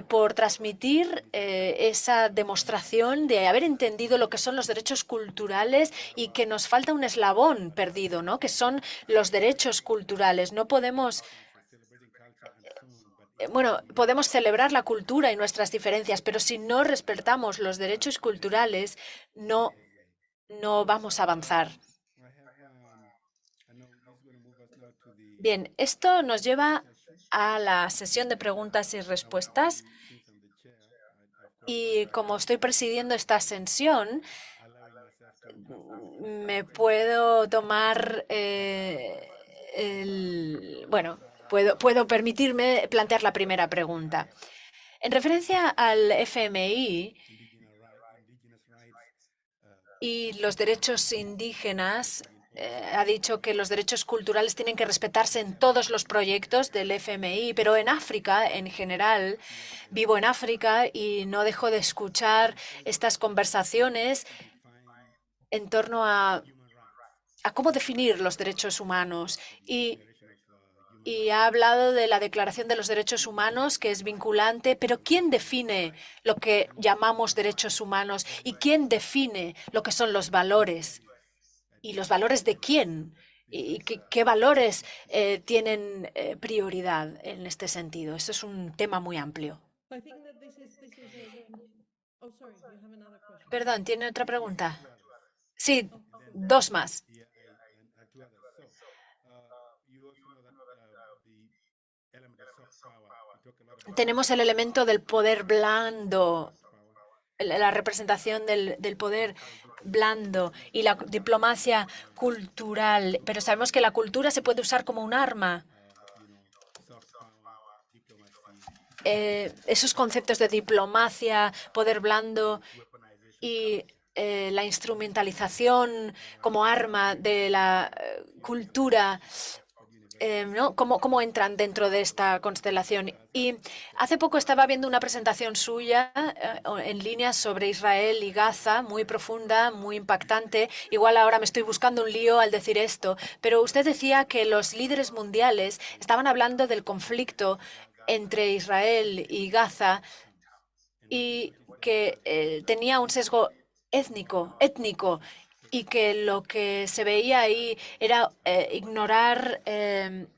por transmitir esa demostración de haber entendido lo que son los derechos culturales y que nos falta un eslabón perdido, ¿no? Que son los derechos culturales. No podemos bueno, podemos celebrar la cultura y nuestras diferencias, pero si no respetamos los derechos culturales, no, no vamos a avanzar. Bien, esto nos lleva a la sesión de preguntas y respuestas. Y como estoy presidiendo esta sesión, me puedo tomar bueno, puedo permitirme plantear la primera pregunta. En referencia al FMI y los derechos indígenas, ha dicho que los derechos culturales tienen que respetarse en todos los proyectos del FMI, pero en África, en general, vivo en África y no dejo de escuchar estas conversaciones en torno a cómo definir los derechos humanos. Y ha hablado de la Declaración de los Derechos Humanos, que es vinculante, pero ¿quién define lo que llamamos derechos humanos y quién define lo que son los valores? ¿Y los valores de quién? ¿Y qué valores tienen prioridad en este sentido? Eso es un tema muy amplio. Perdón, ¿tiene otra pregunta? Sí, dos más. Tenemos el elemento del poder blando, la representación del poder blando y la diplomacia cultural, pero sabemos que la cultura se puede usar como un arma. Esos conceptos de diplomacia, poder blando y la instrumentalización como arma de la cultura ¿no? ¿Cómo entran dentro de esta constelación? Y hace poco estaba viendo una presentación suya en línea sobre Israel y Gaza, muy profunda, muy impactante. Igual ahora me estoy buscando un lío al decir esto, pero usted decía que los líderes mundiales estaban hablando del conflicto entre Israel y Gaza y que tenía un sesgo étnico, y que lo que se veía ahí era ignorar,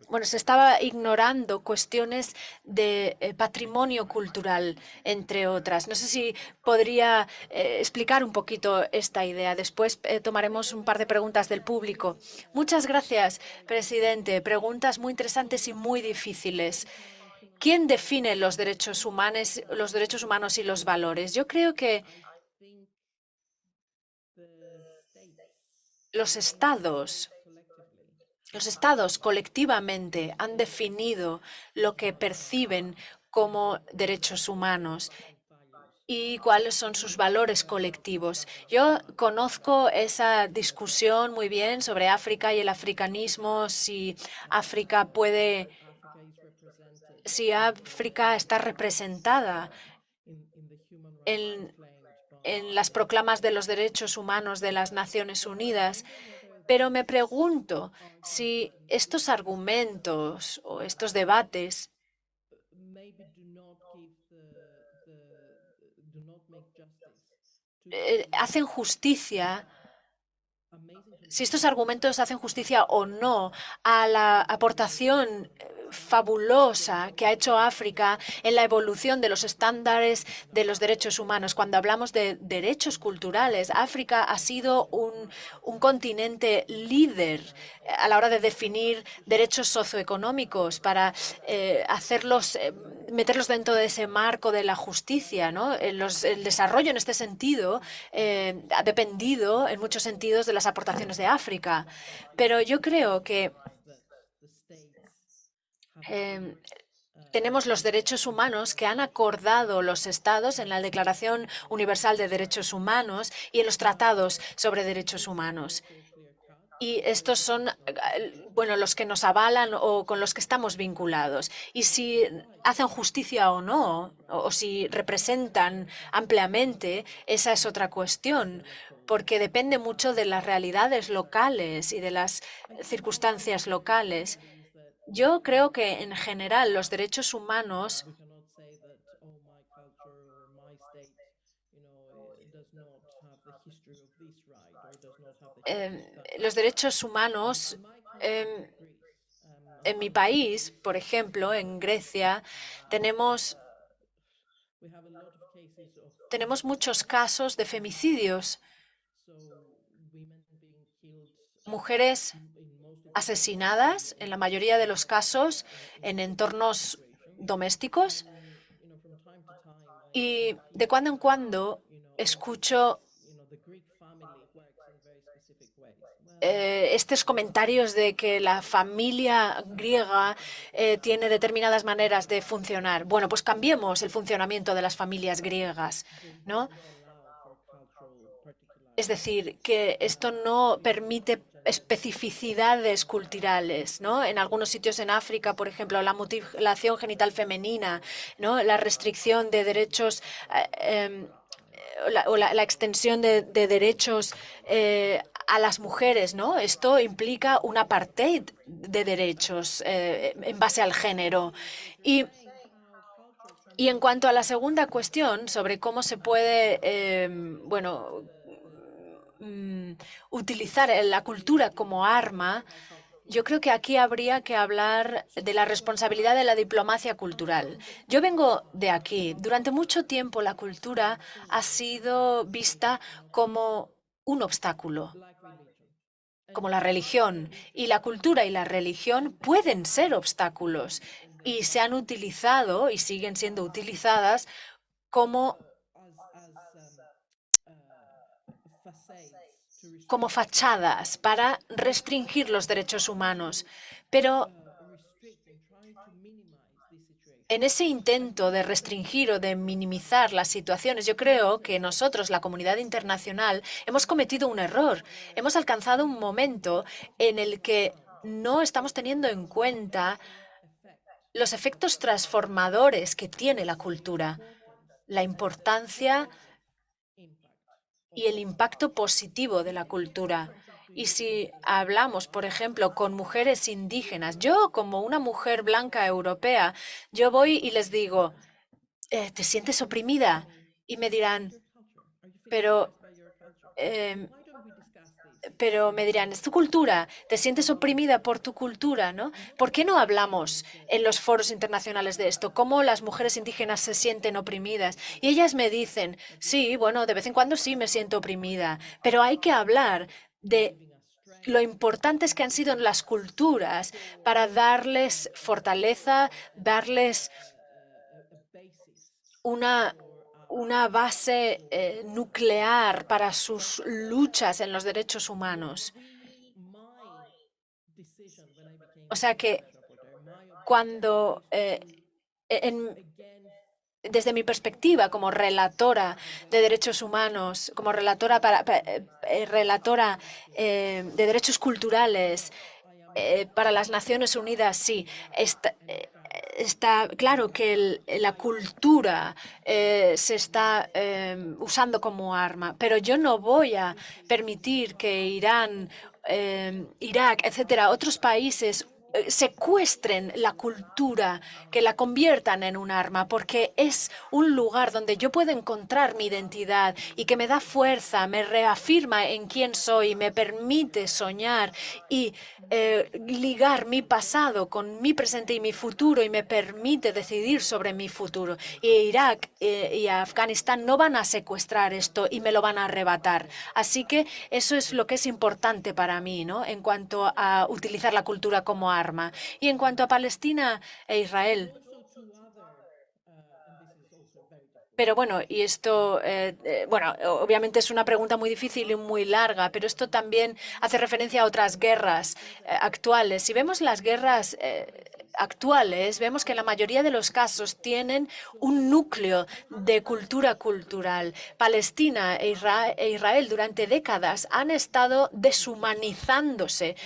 bueno, se estaba ignorando cuestiones de patrimonio cultural, entre otras. No sé si podría explicar un poquito esta idea. Después tomaremos un par de preguntas del público. Muchas gracias, presidente. Preguntas muy interesantes y muy difíciles. ¿Quién define los derechos humanos y los valores? Yo creo que los estados colectivamente han definido lo que perciben como derechos humanos y cuáles son sus valores colectivos. Yo conozco esa discusión muy bien sobre África y el africanismo, si África está representada en las proclamas de los derechos humanos de las Naciones Unidas, pero me pregunto si estos argumentos o estos debates hacen justicia, si estos argumentos hacen justicia o no a la aportación fabulosa que ha hecho África en la evolución de los estándares de los derechos humanos. Cuando hablamos de derechos culturales, África ha sido un continente líder a la hora de definir derechos socioeconómicos para meterlos dentro de ese marco de la justicia, ¿no? El desarrollo en este sentido ha dependido en muchos sentidos de las aportaciones de África. Pero yo creo que tenemos los derechos humanos que han acordado los Estados en la Declaración Universal de Derechos Humanos y en los tratados sobre derechos humanos. Y estos son, bueno, los que nos avalan o con los que estamos vinculados. Y si hacen justicia o no, o si representan ampliamente, esa es otra cuestión, porque depende mucho de las realidades locales y de las circunstancias locales. Yo creo que en general los derechos humanos, los derechos humanos en mi país, por ejemplo, en Grecia, tenemos muchos casos de femicidios, mujeres asesinadas, en la mayoría de los casos, en entornos domésticos. Y de cuando en cuando escucho estos comentarios de que la familia griega tiene determinadas maneras de funcionar. Bueno, pues cambiemos el funcionamiento de las familias griegas, ¿no? Es decir, que esto no permite especificidades culturales, ¿no? En algunos sitios en África, por ejemplo, la mutilación genital femenina, ¿no? La restricción de derechos la extensión de derechos a las mujeres, ¿no? Esto implica un apartheid de derechos en base al género. Y en cuanto a la segunda cuestión sobre cómo se puede, bueno, utilizar la cultura como arma, yo creo que aquí habría que hablar de la responsabilidad de la diplomacia cultural. Yo vengo de aquí. Durante mucho tiempo la cultura ha sido vista como un obstáculo, como la religión. Y la cultura y la religión pueden ser obstáculos y se han utilizado y siguen siendo utilizadas como fachadas para restringir los derechos humanos. Pero en ese intento de restringir o de minimizar las situaciones, yo creo que nosotros, la comunidad internacional, hemos cometido un error. Hemos alcanzado un momento en el que no estamos teniendo en cuenta los efectos transformadores que tiene la cultura, la importancia y el impacto positivo de la cultura. Y si hablamos, por ejemplo, con mujeres indígenas, yo como una mujer blanca europea, yo voy y les digo, ¿te sientes oprimida? Y me dirán, pero, em, pero me dirán, es tu cultura, te sientes oprimida por tu cultura, ¿no? ¿Por qué no hablamos en los foros internacionales de esto? ¿Cómo las mujeres indígenas se sienten oprimidas? Y ellas me dicen, sí, bueno, de vez en cuando sí me siento oprimida, pero hay que hablar de lo importantes que han sido las culturas para darles fortaleza, darles una, una base nuclear para sus luchas en los derechos humanos. O sea que cuando, desde mi perspectiva como relatora de derechos humanos, como relatora, relatora de derechos culturales para las Naciones Unidas, sí, está claro que la cultura se está usando como arma, pero yo no voy a permitir que Irán, Irak, etcétera, otros países secuestren la cultura, que la conviertan en un arma, porque es un lugar donde yo puedo encontrar mi identidad y que me da fuerza, me reafirma en quién soy, me permite soñar y ligar mi pasado con mi presente y mi futuro y me permite decidir sobre mi futuro. Y Irak y Afganistán no van a secuestrar esto y me lo van a arrebatar. Así que eso es lo que es importante para mí, ¿no? En cuanto a utilizar la cultura como arma. Y en cuanto a Palestina e Israel. Pero bueno, y esto, bueno, obviamente es una pregunta muy difícil y muy larga, pero esto también hace referencia a otras guerras actuales. Si vemos las guerras actuales, vemos que en la mayoría de los casos tienen un núcleo de cultura cultural. Palestina e Israel durante décadas han estado deshumanizándose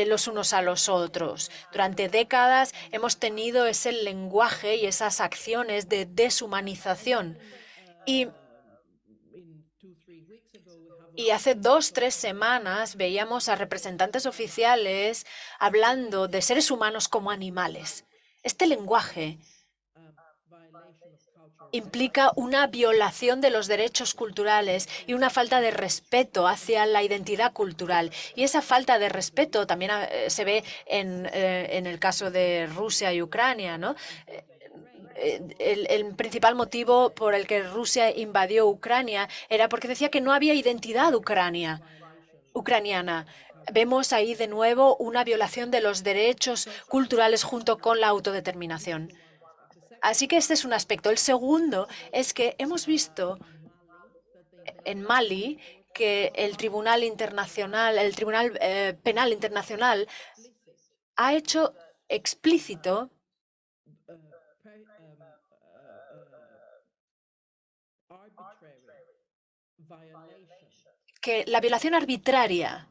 los unos a los otros. Durante décadas hemos tenido ese lenguaje y esas acciones de deshumanización. Y, y hace 2, 3 semanas veíamos a representantes oficiales hablando de seres humanos como animales. Este lenguaje implica una violación de los derechos culturales y una falta de respeto hacia la identidad cultural. Y esa falta de respeto también se ve en el caso de Rusia y Ucrania, ¿no? El principal motivo por el que Rusia invadió Ucrania era porque decía que no había identidad ucraniana. Vemos ahí de nuevo una violación de los derechos culturales junto con la autodeterminación. Así que este es un aspecto. El segundo es que hemos visto en Mali que el Tribunal Internacional, el Tribunal Penal Internacional, ha hecho explícito que la violación arbitraria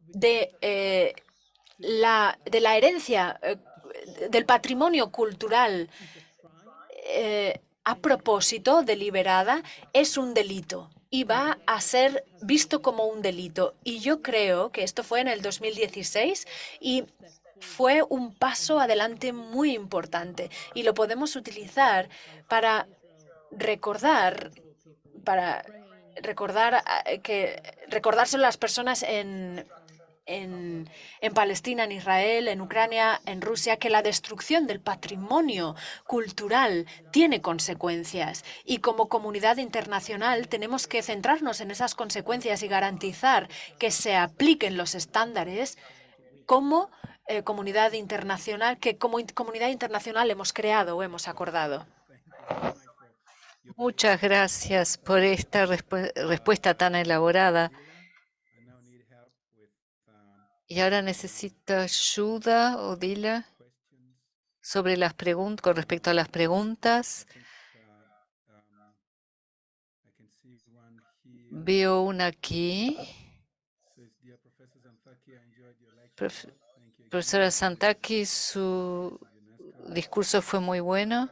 de, de la herencia, del patrimonio cultural a propósito, deliberada, es un delito y va a ser visto como un delito. Y yo creo que esto fue en el 2016 y fue un paso adelante muy importante y lo podemos utilizar para recordar, para recordar recordárselo a las personas en Palestina, en Israel, en Ucrania, en Rusia, que la destrucción del patrimonio cultural tiene consecuencias. Y como comunidad internacional tenemos que centrarnos en esas consecuencias y garantizar que se apliquen los estándares como comunidad internacional, que como comunidad internacional hemos creado o hemos acordado. Muchas gracias por esta respuesta tan elaborada. Y ahora necesito ayuda, Odila, sobre las preguntas, con respecto a las preguntas. Veo una aquí. Profesora Santaki, su discurso fue muy bueno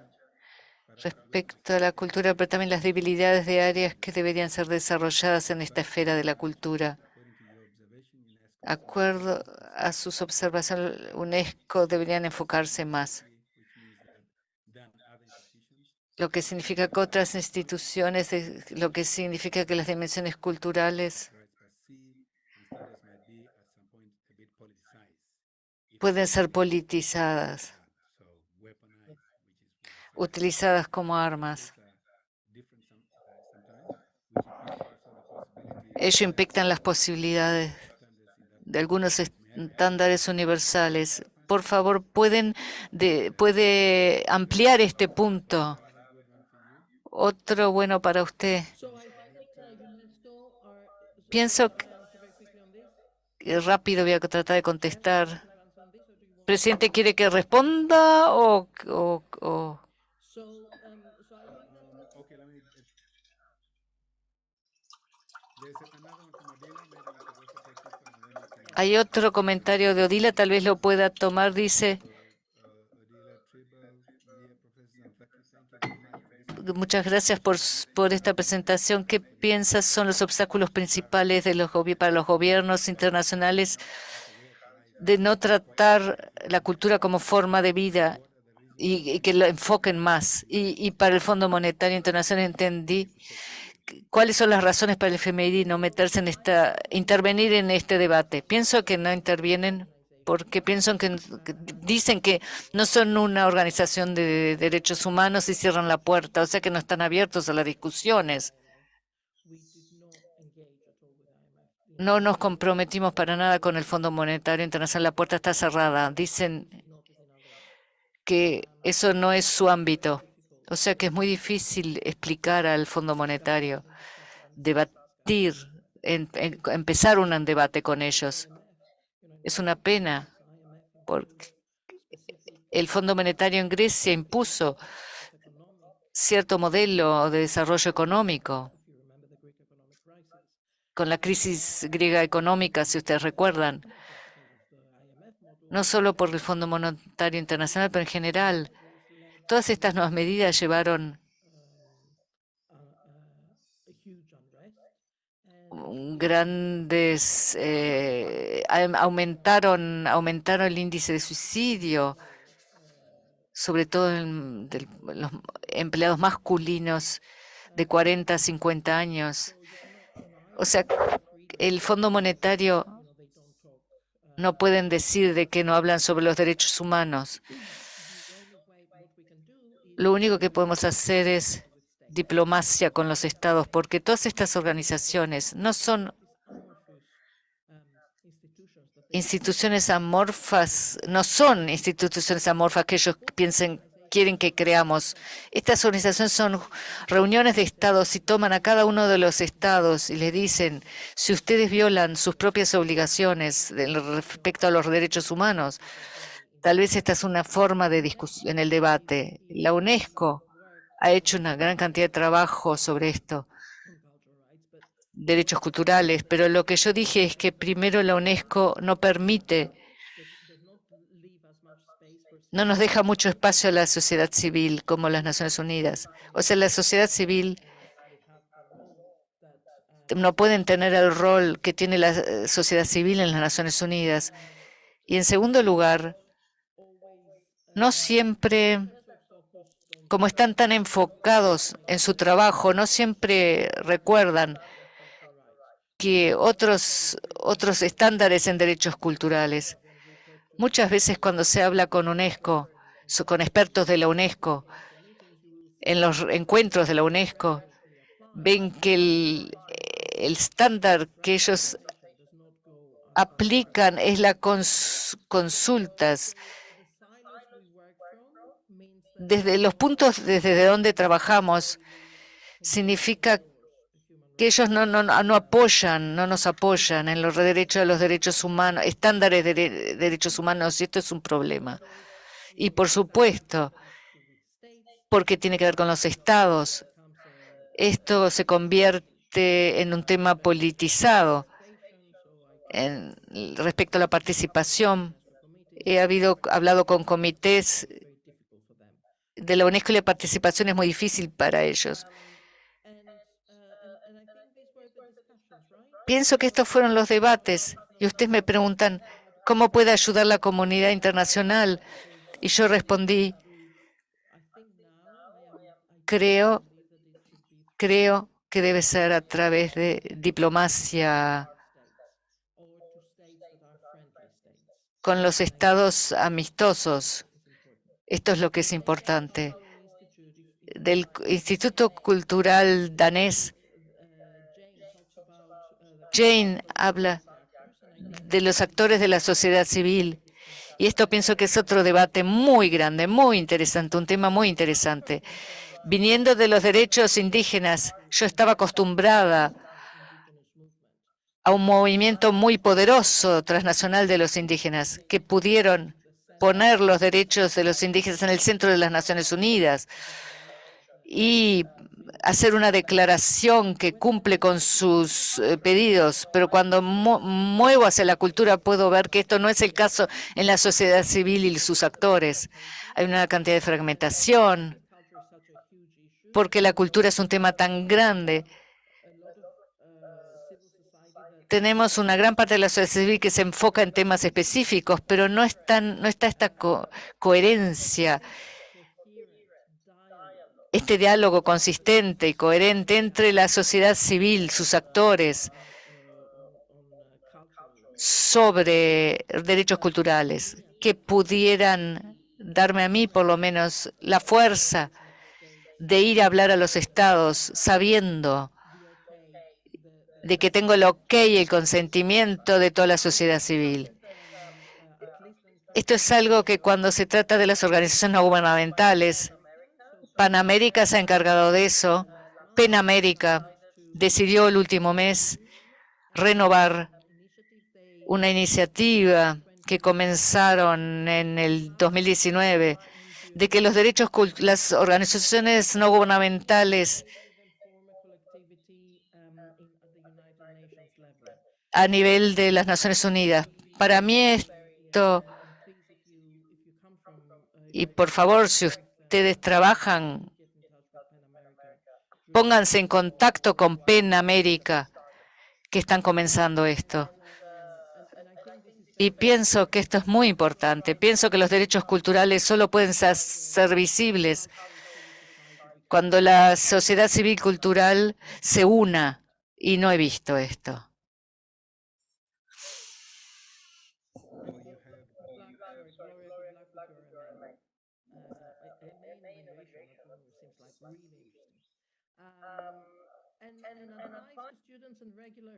respecto a la cultura, pero también las debilidades de áreas que deberían ser desarrolladas en esta esfera de la cultura. Acuerdo a sus observaciones, UNESCO deberían enfocarse más, lo que significa que otras instituciones, lo que significa que las dimensiones culturales pueden ser politizadas, utilizadas como armas. Ello impacta las posibilidades de algunos estándares universales. Por favor, ¿puede ampliar este punto? Otro bueno para usted. Pienso que rápido voy a tratar de contestar. ¿Presidente quiere que responda o? Hay otro comentario de Odila, tal vez lo pueda tomar, dice. Muchas gracias por esta presentación. ¿Qué piensas son los obstáculos principales para los gobiernos internacionales de no tratar la cultura como forma de vida y que lo enfoquen más? Y para el Fondo Monetario Internacional entendí cuáles son las razones para el FMI no meterse en intervenir en este debate. Pienso que no intervienen porque piensan que dicen que no son una organización de derechos humanos y cierran la puerta, o sea que no están abiertos a las discusiones. No nos comprometimos para nada con el Fondo Monetario Internacional, la puerta está cerrada. Dicen que eso no es su ámbito, o sea que es muy difícil explicar al Fondo Monetario, debatir, empezar un debate con ellos. Es una pena porque el Fondo Monetario en Grecia impuso cierto modelo de desarrollo económico con la crisis griega económica, si ustedes recuerdan, no solo por el Fondo Monetario Internacional, pero en general. Todas estas nuevas medidas llevaron aumentaron el índice de suicidio, sobre todo de los empleados masculinos de 40 a 50 años. O sea, el Fondo Monetario no pueden decir de que no hablan sobre los derechos humanos. Lo único que podemos hacer es diplomacia con los estados, porque todas estas organizaciones no son instituciones amorfas, no son instituciones amorfas que ellos quieren que creamos. Estas organizaciones son reuniones de estados y toman a cada uno de los estados y les dicen, si ustedes violan sus propias obligaciones respecto a los derechos humanos, tal vez esta es una forma de discusión en el debate. La UNESCO ha hecho una gran cantidad de trabajo sobre esto, derechos culturales, pero lo que yo dije es que primero la UNESCO no nos deja mucho espacio a la sociedad civil como las Naciones Unidas. O sea, la sociedad civil no pueden tener el rol que tiene la sociedad civil en las Naciones Unidas. Y en segundo lugar, no siempre, como están tan enfocados en su trabajo, no siempre recuerdan que otros estándares en derechos culturales. Muchas veces cuando se habla con UNESCO, con expertos de la UNESCO, en los encuentros de la UNESCO, ven que el estándar que ellos aplican es las consultas. Desde los puntos desde donde trabajamos, significa que ellos no nos apoyan en los derechos de los derechos humanos, estándares de derechos humanos, y esto es un problema. Y por supuesto, porque tiene que ver con los estados, esto se convierte convierte en un tema politizado. Respecto a la participación, he hablado con comités de la UNESCO y la participación es muy difícil para ellos. Pienso que estos fueron los debates y ustedes me preguntan, ¿cómo puede ayudar la comunidad internacional? Y yo respondí, creo que debe ser a través de diplomacia con los estados amistosos. Esto es lo que es importante. Del Instituto Cultural Danés, Jane habla de los actores de la sociedad civil. Y esto pienso que es otro debate muy grande, muy interesante, un tema muy interesante. Viniendo de los derechos indígenas, yo estaba acostumbrada a un movimiento muy poderoso transnacional de los indígenas, que pudieron poner los derechos de los indígenas en el centro de las Naciones Unidas y hacer una declaración que cumple con sus pedidos, pero cuando muevo hacia la cultura puedo ver que esto no es el caso en la sociedad civil y sus actores. Hay una cantidad de fragmentación, porque la cultura es un tema tan grande. Tenemos una gran parte de la sociedad civil que se enfoca en temas específicos, pero no está esta coherencia, este diálogo consistente y coherente entre la sociedad civil, sus actores, sobre derechos culturales, que pudieran darme a mí, por lo menos, la fuerza de ir a hablar a los estados sabiendo de que tengo el ok y el consentimiento de toda la sociedad civil. Esto es algo que cuando se trata de las organizaciones no gubernamentales, Panamérica se ha encargado de eso. PENamérica decidió el último mes renovar una iniciativa que comenzaron en el 2019 de que los derechos, las organizaciones no gubernamentales a nivel de las Naciones Unidas. Para mí esto, y por favor, si ustedes trabajan, pónganse en contacto con PENamérica, que están comenzando esto. Y pienso que esto es muy importante. Pienso que los derechos culturales solo pueden ser visibles cuando la sociedad civil cultural se una, y no he visto esto.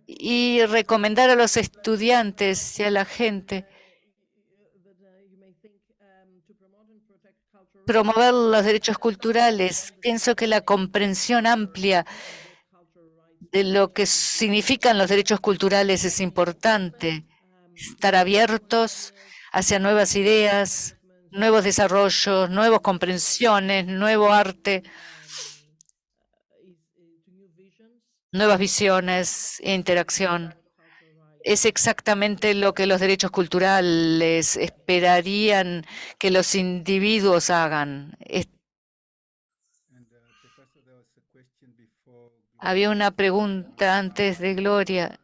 Y recomendar a los estudiantes y a la gente promover los derechos culturales. Pienso que la comprensión amplia de lo que significan los derechos culturales es importante. Estar abiertos hacia nuevas ideas, nuevos desarrollos, nuevas comprensiones, nuevo arte, nuevas visiones e interacción. Es exactamente lo que los derechos culturales esperarían que los individuos hagan. Había una pregunta antes de Gloria.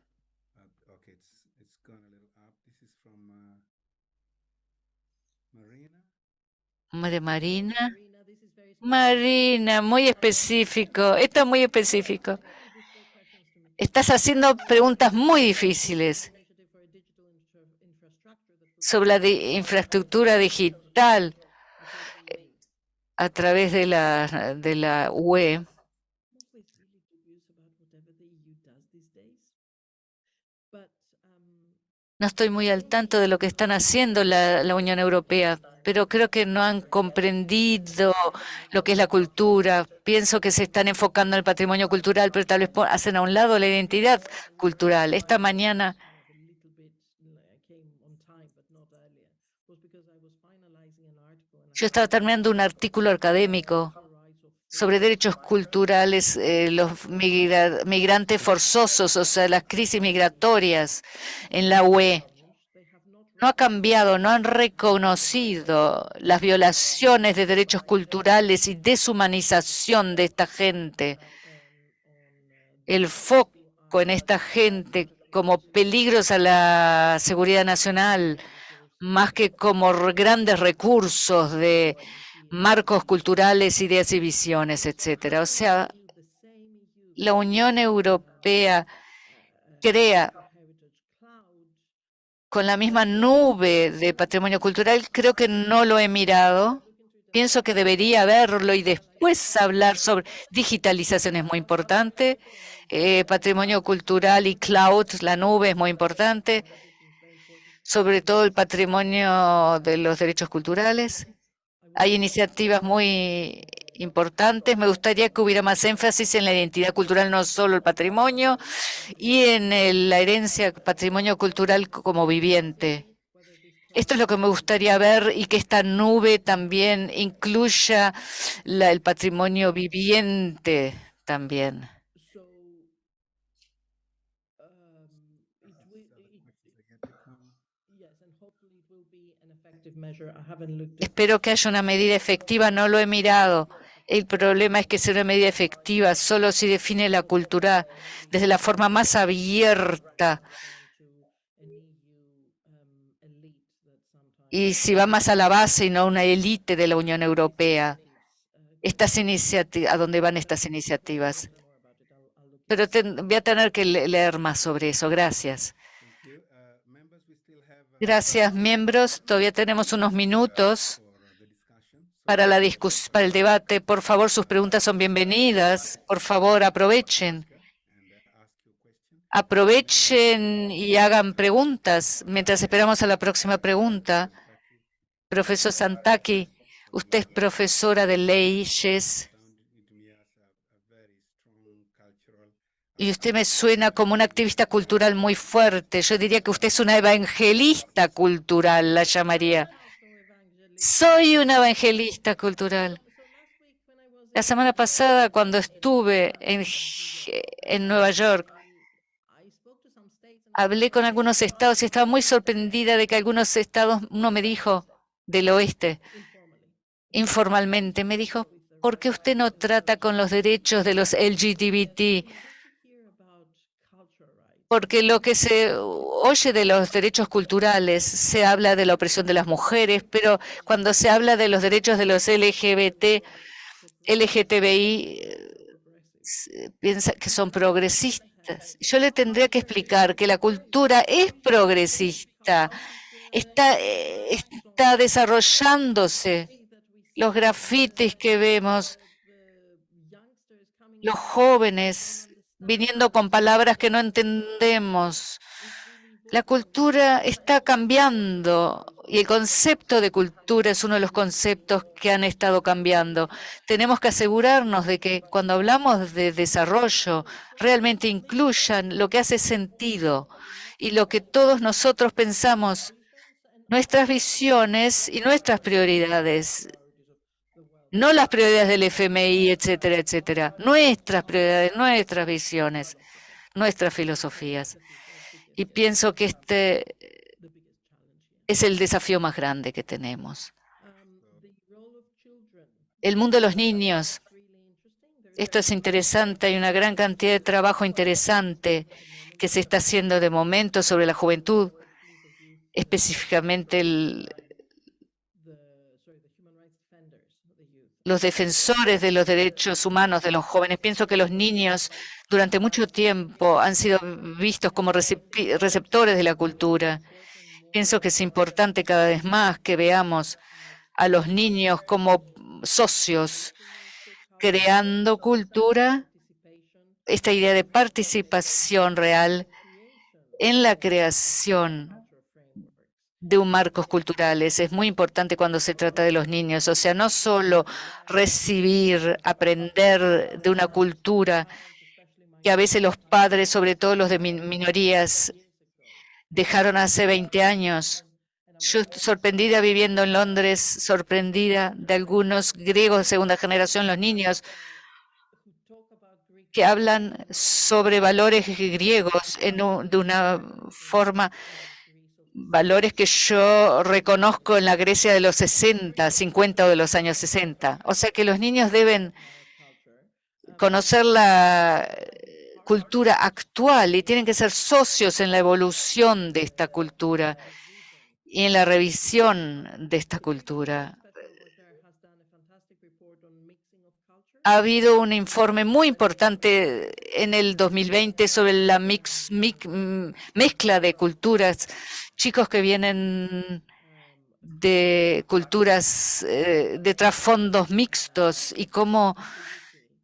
¿De Marina? Marina, muy específico. Esto es muy específico. Estás haciendo preguntas muy difíciles sobre la infraestructura digital a través de la UE. No estoy muy al tanto de lo que están haciendo la Unión Europea, pero creo que no han comprendido lo que es la cultura. Pienso que se están enfocando en el patrimonio cultural, pero tal vez hacen a un lado la identidad cultural. Esta mañana Yo estaba terminando un artículo académico sobre derechos culturales, los migrantes forzosos, o sea, las crisis migratorias en la UE. No ha cambiado, no han reconocido las violaciones de derechos culturales y deshumanización de esta gente. El foco en esta gente como peligros a la seguridad nacional, más que como grandes recursos de marcos culturales, ideas y visiones, etcétera. O sea, la Unión Europea crea con la misma nube de patrimonio cultural. Creo que no lo he mirado. Pienso que debería verlo y después hablar sobre digitalización es muy importante. Patrimonio cultural y cloud, la nube es muy importante. Sobre todo el patrimonio de los derechos culturales. Hay iniciativas muy importantes. Me gustaría que hubiera más énfasis en la identidad cultural, no solo el patrimonio, y en la herencia, patrimonio cultural como viviente. Esto es lo que me gustaría ver y que esta nube también incluya el patrimonio viviente también. Espero que haya una medida efectiva, no lo he mirado. El problema es que sea una medida efectiva solo si define la cultura desde la forma más abierta y si va más a la base y no a una élite de la Unión Europea. ¿A dónde van estas iniciativas? Pero voy a tener que leer más sobre eso. Gracias. Gracias, miembros. Todavía tenemos unos minutos para para el debate. Por favor, sus preguntas son bienvenidas. Por favor, aprovechen. Aprovechen y hagan preguntas mientras esperamos a la próxima pregunta. Profesor Santaki, usted es profesora de leyes y usted me suena como una activista cultural muy fuerte. Yo diría que usted es una evangelista cultural, la llamaría. Soy una evangelista cultural. La semana pasada, cuando estuve en Nueva York, hablé con algunos estados y estaba muy sorprendida de que algunos estados, uno me dijo, del oeste, informalmente, me dijo, ¿por qué usted no trata con los derechos de los LGBT? Porque lo que se oye de los derechos culturales, se habla de la opresión de las mujeres, pero cuando se habla de los derechos de los LGTBI, piensa que son progresistas. Yo le tendría que explicar que la cultura es progresista, está desarrollándose. Los grafitis que vemos, los jóvenes viniendo con palabras que no entendemos. La cultura está cambiando y el concepto de cultura es uno de los conceptos que han estado cambiando. Tenemos que asegurarnos de que cuando hablamos de desarrollo realmente incluyan lo que hace sentido y lo que todos nosotros pensamos, nuestras visiones y nuestras prioridades. No las prioridades del FMI, etcétera, etcétera. Nuestras prioridades, nuestras visiones, nuestras filosofías. Y pienso que este es el desafío más grande que tenemos. El mundo de los niños. Esto es interesante, hay una gran cantidad de trabajo interesante que se está haciendo de momento sobre la juventud, específicamente los defensores de los derechos humanos de los jóvenes. Pienso que los niños durante mucho tiempo han sido vistos como receptores de la cultura. Pienso que es importante cada vez más que veamos a los niños como socios, creando cultura, esta idea de participación real en la creación de un marcos culturales. Es muy importante cuando se trata de los niños, o sea, no solo recibir, aprender de una cultura que a veces los padres, sobre todo los de minorías, dejaron hace 20 años. Yo estoy sorprendida viviendo en Londres, sorprendida de algunos griegos de segunda generación, los niños, que hablan sobre valores griegos de una forma, valores que yo reconozco en la Grecia de los 60, 50 o de los años 60. O sea que los niños deben conocer la cultura actual y tienen que ser socios en la evolución de esta cultura y en la revisión de esta cultura. Ha habido un informe muy importante en el 2020 sobre la mezcla de culturas, chicos que vienen de culturas de trasfondos mixtos y cómo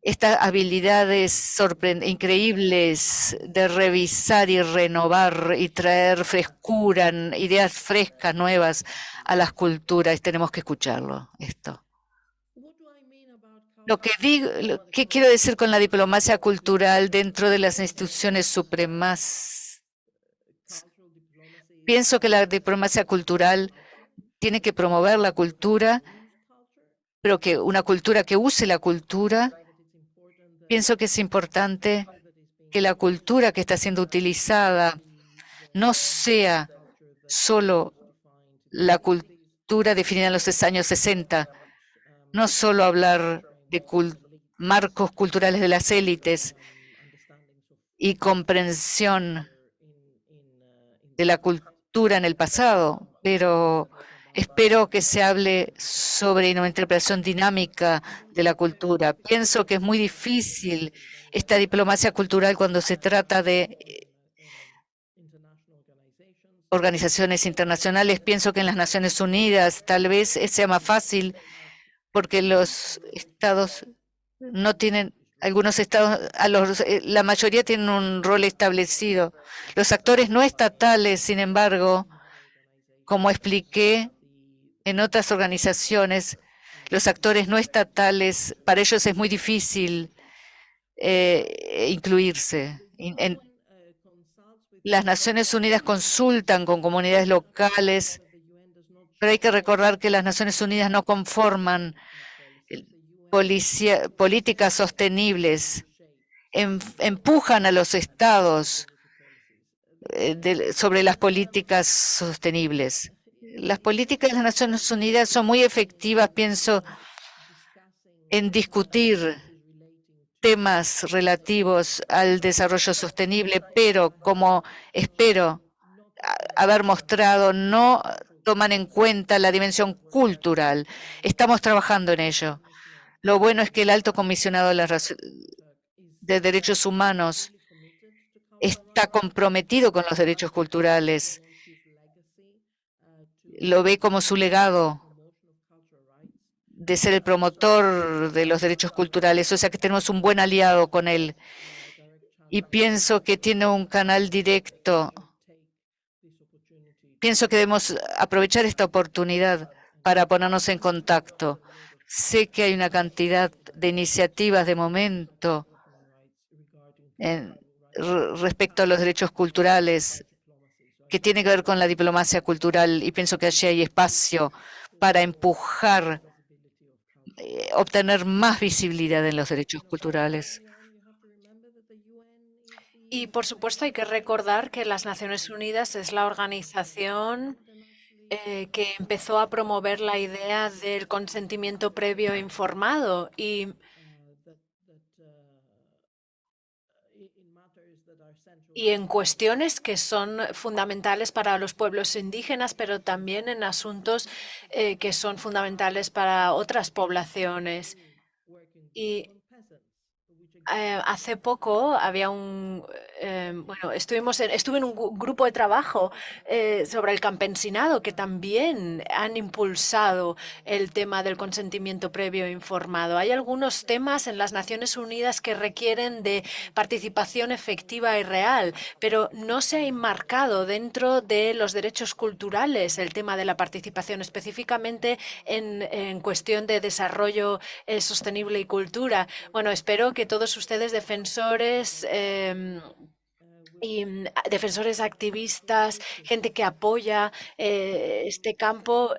estas habilidades increíbles de revisar y renovar y traer frescura, ideas frescas, nuevas a las culturas. Tenemos que escucharlo, esto. Lo que digo, ¿qué quiero decir con la diplomacia cultural dentro de las instituciones supremas? Pienso que la diplomacia cultural tiene que promover la cultura, pero que una cultura que use la cultura. Pienso que es importante que la cultura que está siendo utilizada no sea solo la cultura definida en los años 60, no solo hablar de marcos culturales de las élites y comprensión de la cultura en el pasado, pero espero que se hable sobre una interpretación dinámica de la cultura. Pienso que es muy difícil esta diplomacia cultural cuando se trata de organizaciones internacionales. Pienso que en las Naciones Unidas tal vez sea más fácil porque los estados no tienen, algunos estados, la mayoría tienen un rol establecido. Los actores no estatales, sin embargo, como expliqué en otras organizaciones, los actores no estatales, para ellos es muy difícil incluirse. Las Naciones Unidas consultan con comunidades locales, pero hay que recordar que las Naciones Unidas no conforman políticas sostenibles, empujan a los estados sobre las políticas sostenibles. Las políticas de las Naciones Unidas son muy efectivas, pienso, en discutir temas relativos al desarrollo sostenible, pero como espero haber mostrado, no toman en cuenta la dimensión cultural. Estamos trabajando en ello. Lo bueno es que el Alto Comisionado de Derechos Humanos está comprometido con los derechos culturales, lo ve como su legado de ser el promotor de los derechos culturales, o sea que tenemos un buen aliado con él. Y pienso que tiene un canal directo. Pienso que debemos aprovechar esta oportunidad para ponernos en contacto. Sé que hay una cantidad de iniciativas de momento respecto a los derechos culturales que tiene que ver con la diplomacia cultural y pienso que allí hay espacio para empujar, obtener más visibilidad en los derechos culturales. Y por supuesto hay que recordar que las Naciones Unidas es la organización que empezó a promover la idea del consentimiento previo informado y en cuestiones que son fundamentales para los pueblos indígenas, pero también en asuntos que son fundamentales para otras poblaciones. Y hace poco había estuve en un grupo de trabajo sobre el campesinado que también han impulsado el tema del consentimiento previo informado. Hay algunos temas en las Naciones Unidas que requieren de participación efectiva y real, pero no se ha enmarcado dentro de los derechos culturales el tema de la participación, específicamente en cuestión de desarrollo sostenible y cultura. Bueno, espero que todos ustedes, defensores, y defensores activistas, gente que apoya este campo,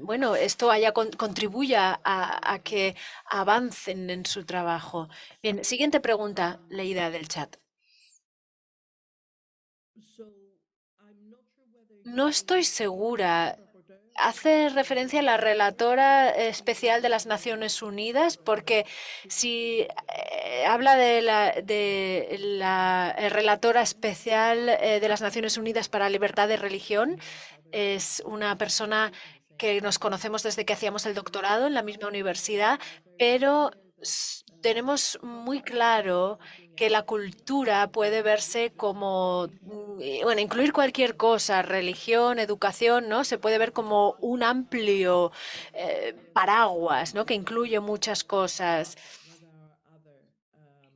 bueno, esto contribuya a que avancen en su trabajo. Bien, siguiente pregunta leída del chat. No estoy segura. ¿Hace referencia a la relatora especial de las Naciones Unidas? Porque si habla de la relatora especial de las Naciones Unidas para la libertad de religión, es una persona que nos conocemos desde que hacíamos el doctorado en la misma universidad, pero tenemos muy claro que la cultura puede verse como, bueno, incluir cualquier cosa, religión, educación, ¿no? Se puede ver como un amplio paraguas, ¿no? Que incluye muchas cosas.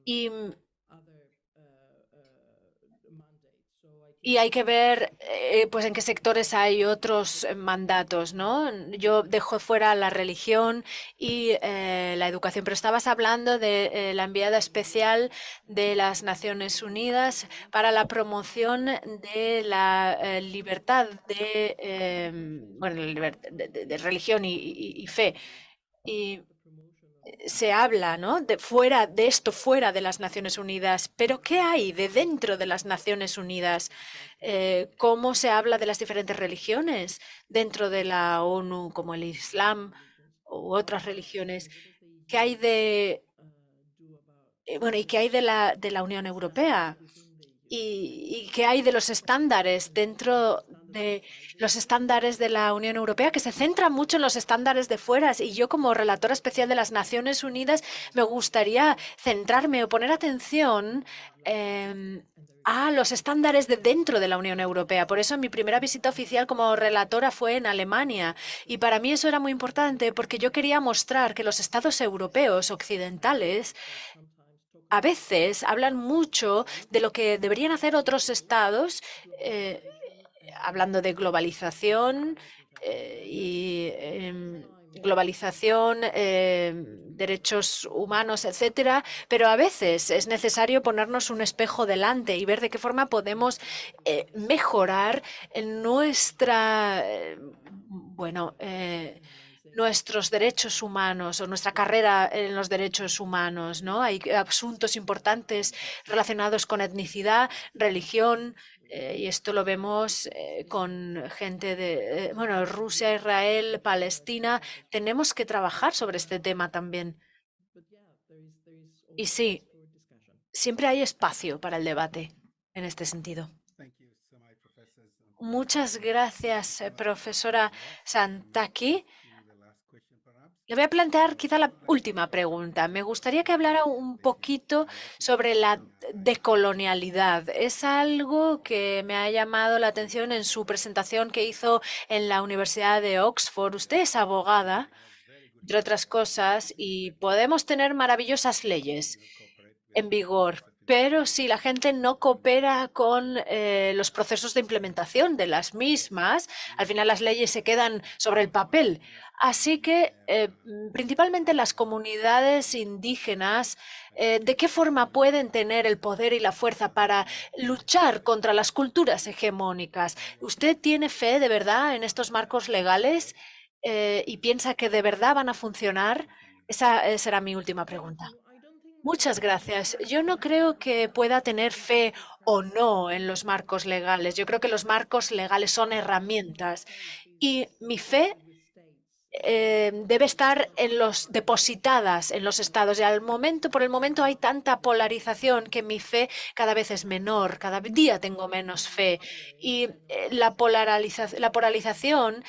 Y Y hay que ver pues en qué sectores hay otros mandatos, ¿no? Yo dejo fuera la religión y la educación, pero estabas hablando de la enviada especial de las Naciones Unidas para la promoción de la libertad de, bueno, de religión y fe. Y se habla, ¿no? De fuera de esto, fuera de las Naciones Unidas, pero ¿qué hay de dentro de las Naciones Unidas? ¿Cómo se habla de las diferentes religiones dentro de la ONU, como el Islam u otras religiones? ¿Qué hay de, bueno, y qué hay de la Unión Europea? ¿Y qué hay de los estándares dentro de los estándares de la Unión Europea, que se centran mucho en los estándares de fuera? Y yo, como relatora especial de las Naciones Unidas, me gustaría centrarme o poner atención a los estándares de dentro de la Unión Europea. Por eso mi primera visita oficial como relatora fue en Alemania. Y para mí eso era muy importante porque yo quería mostrar que los estados europeos occidentales a veces hablan mucho de lo que deberían hacer otros estados, eh, hablando de globalización globalización, derechos humanos, etcétera, pero a veces es necesario ponernos un espejo delante y ver de qué forma podemos mejorar en bueno, nuestros derechos humanos o nuestra carrera en los derechos humanos, ¿no? Hay asuntos importantes relacionados con etnicidad, religión, y esto lo vemos con gente de, bueno, Rusia, Israel, Palestina. Tenemos que trabajar sobre este tema también. Y sí, siempre hay espacio para el debate en este sentido. Muchas gracias, profesora Santaki. Le voy a plantear quizá la última pregunta. Me gustaría que hablara un poquito sobre la decolonialidad. Es algo que me ha llamado la atención en su presentación que hizo en la Universidad de Oxford. Usted es abogada, entre otras cosas, y podemos tener maravillosas leyes en vigor. Pero si la gente no coopera con los procesos de implementación de las mismas, al final las leyes se quedan sobre el papel. Así que, principalmente las comunidades indígenas, ¿de qué forma pueden tener el poder y la fuerza para luchar contra las culturas hegemónicas? ¿Usted tiene fe de verdad en estos marcos legales y piensa que de verdad van a funcionar? Esa será mi última pregunta. Muchas gracias. Yo no creo que pueda tener fe o no en los marcos legales. Yo creo que los marcos legales son herramientas y mi fe debe estar depositadas en los estados. Y por el momento hay tanta polarización que mi fe cada vez es menor, cada día tengo menos fe. Y la polarización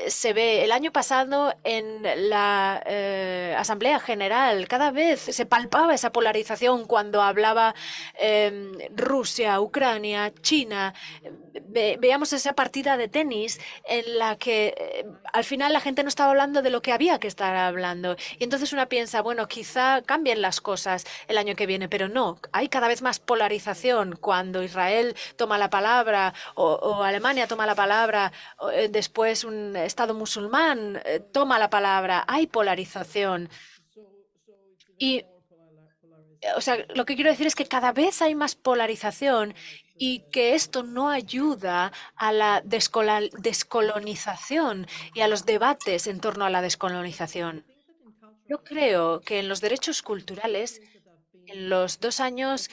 se ve el año pasado en la Asamblea General. Cada vez se palpaba esa polarización cuando hablaba Rusia, Ucrania, China. Veíamos esa partida de tenis en la que al final la gente no estaba hablando de lo que había que estar hablando. Y entonces una piensa, bueno, quizá cambien las cosas el año que viene, pero no, hay cada vez más polarización cuando Israel toma la palabra o Alemania toma la palabra, después un Estado musulmán toma la palabra, hay polarización. Y o sea, lo que quiero decir es que cada vez hay más polarización y que esto no ayuda a la descolonización y a los debates en torno a la descolonización. Yo creo que en los derechos culturales, en los 2 años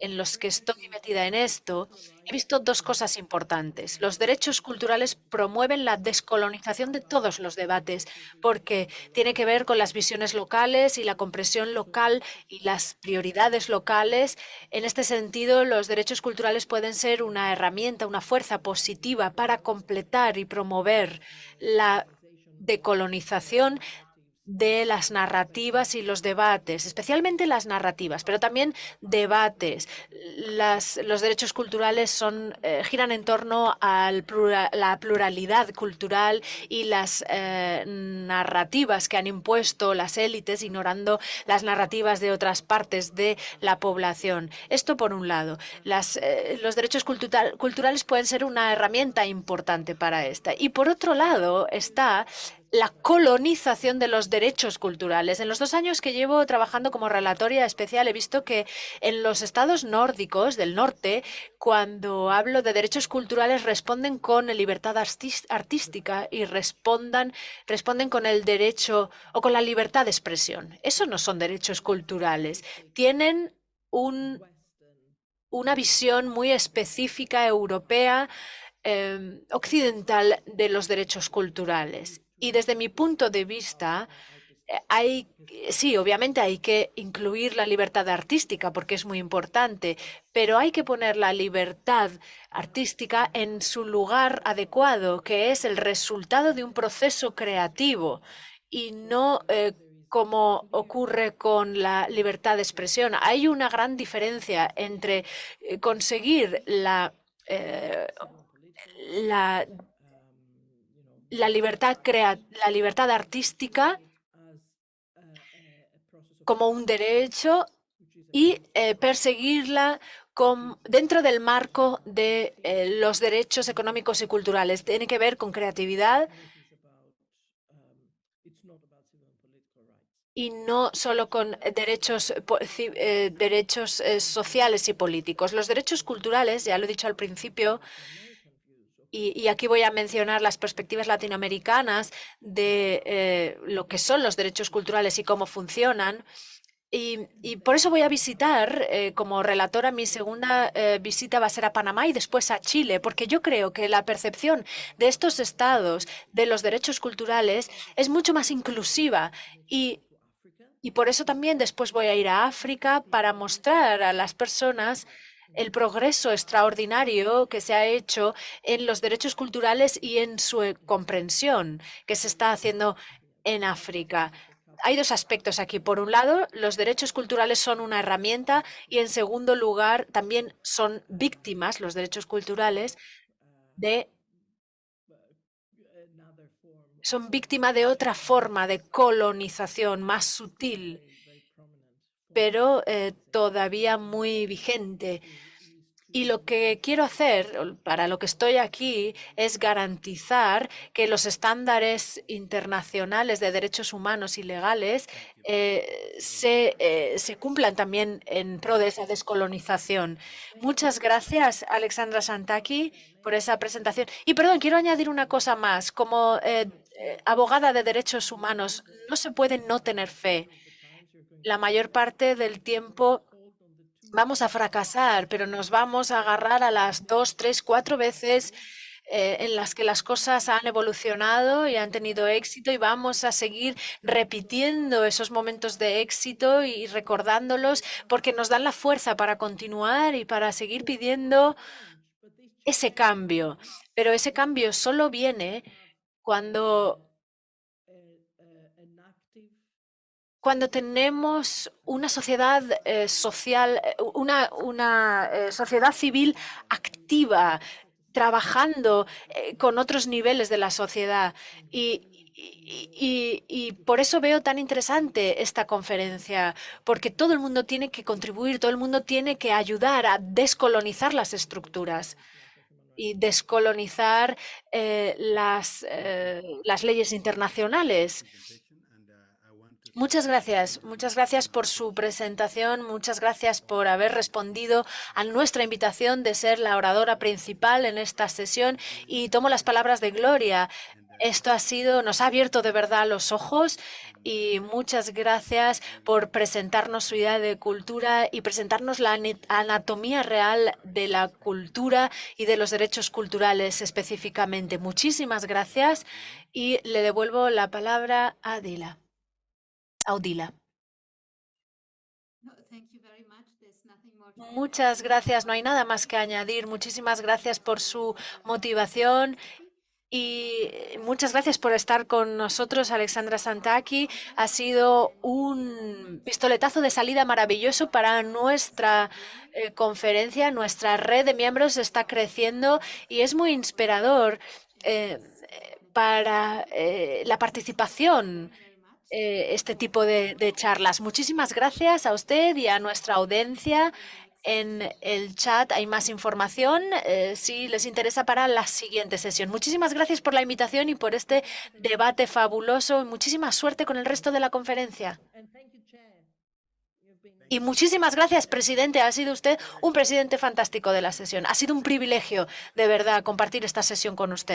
en los que estoy metida en esto, he visto dos cosas importantes. Los derechos culturales promueven la descolonización de todos los debates, porque tiene que ver con las visiones locales y la comprensión local y las prioridades locales. En este sentido, los derechos culturales pueden ser una herramienta, una fuerza positiva para completar y promover la decolonización de las narrativas y los debates, especialmente las narrativas, pero también debates. Los derechos culturales giran en torno a la pluralidad cultural y las narrativas que han impuesto las élites, ignorando las narrativas de otras partes de la población. Esto por un lado. Los derechos culturales pueden ser una herramienta importante para esta. Y por otro lado está la colonización de los derechos culturales. En los 2 años que llevo trabajando como relatoria especial, he visto que en los estados nórdicos del norte, cuando hablo de derechos culturales, responden con libertad artística y responden con el derecho o con la libertad de expresión. Eso no son derechos culturales. Tienen una visión muy específica europea occidental de los derechos culturales. Y desde mi punto de vista, sí, obviamente hay que incluir la libertad artística porque es muy importante, pero hay que poner la libertad artística en su lugar adecuado, que es el resultado de un proceso creativo y no como ocurre con la libertad de expresión. Hay una gran diferencia entre conseguir eh, la, la libertad artística como un derecho y perseguirla dentro del marco de los derechos económicos y culturales. Tiene que ver con creatividad y no solo con derechos sociales y políticos. Los derechos culturales, ya lo he dicho al principio, y aquí voy a mencionar las perspectivas latinoamericanas de lo que son los derechos culturales y cómo funcionan. Y por eso voy a visitar, como relatora, mi segunda visita va a ser a Panamá y después a Chile, porque yo creo que la percepción de estos estados de los derechos culturales es mucho más inclusiva y por eso también después voy a ir a África para mostrar a las personas el progreso extraordinario que se ha hecho en los derechos culturales y en su comprensión que se está haciendo en África. Hay dos aspectos aquí. Por un lado, los derechos culturales son una herramienta y en segundo lugar, también son víctimas, los derechos culturales, de son víctima de otra forma de colonización más sutil, pero todavía muy vigente. Y lo que quiero hacer, para lo que estoy aquí, es garantizar que los estándares internacionales de derechos humanos y legales se cumplan también en pro de esa descolonización. Muchas gracias, Alexandra Santaki, por esa presentación. Y perdón, quiero añadir una cosa más. Como abogada de derechos humanos, no se puede no tener fe. La mayor parte del tiempo vamos a fracasar, pero nos vamos a agarrar a las 2, 3, 4 veces en las que las cosas han evolucionado y han tenido éxito y vamos a seguir repitiendo esos momentos de éxito y recordándolos porque nos dan la fuerza para continuar y para seguir pidiendo ese cambio. Pero ese cambio solo viene cuando cuando tenemos una sociedad social, una sociedad civil activa, trabajando con otros niveles de la sociedad. Y por eso veo tan interesante esta conferencia, porque todo el mundo tiene que contribuir, todo el mundo tiene que ayudar a descolonizar las estructuras y descolonizar las leyes internacionales. Muchas gracias por su presentación, muchas gracias por haber respondido a nuestra invitación de ser la oradora principal en esta sesión y tomo las palabras de Gloria. Esto nos ha abierto de verdad los ojos y muchas gracias por presentarnos su idea de cultura y presentarnos la anatomía real de la cultura y de los derechos culturales específicamente. Muchísimas gracias y le devuelvo la palabra a Odila. Muchas gracias. No hay nada más que añadir. Muchísimas gracias por su motivación y muchas gracias por estar con nosotros, Alexandra Santaki. Ha sido un pistoletazo de salida maravilloso para nuestra conferencia. Nuestra red de miembros está creciendo y es muy inspirador para la participación este tipo de charlas. Muchísimas gracias a usted y a nuestra audiencia. En el chat hay más información si les interesa para la siguiente sesión. Muchísimas gracias por la invitación y por este debate fabuloso. Y muchísima suerte con el resto de la conferencia. Y muchísimas gracias, presidente. Ha sido usted un presidente fantástico de la sesión. Ha sido un privilegio, de verdad, compartir esta sesión con usted.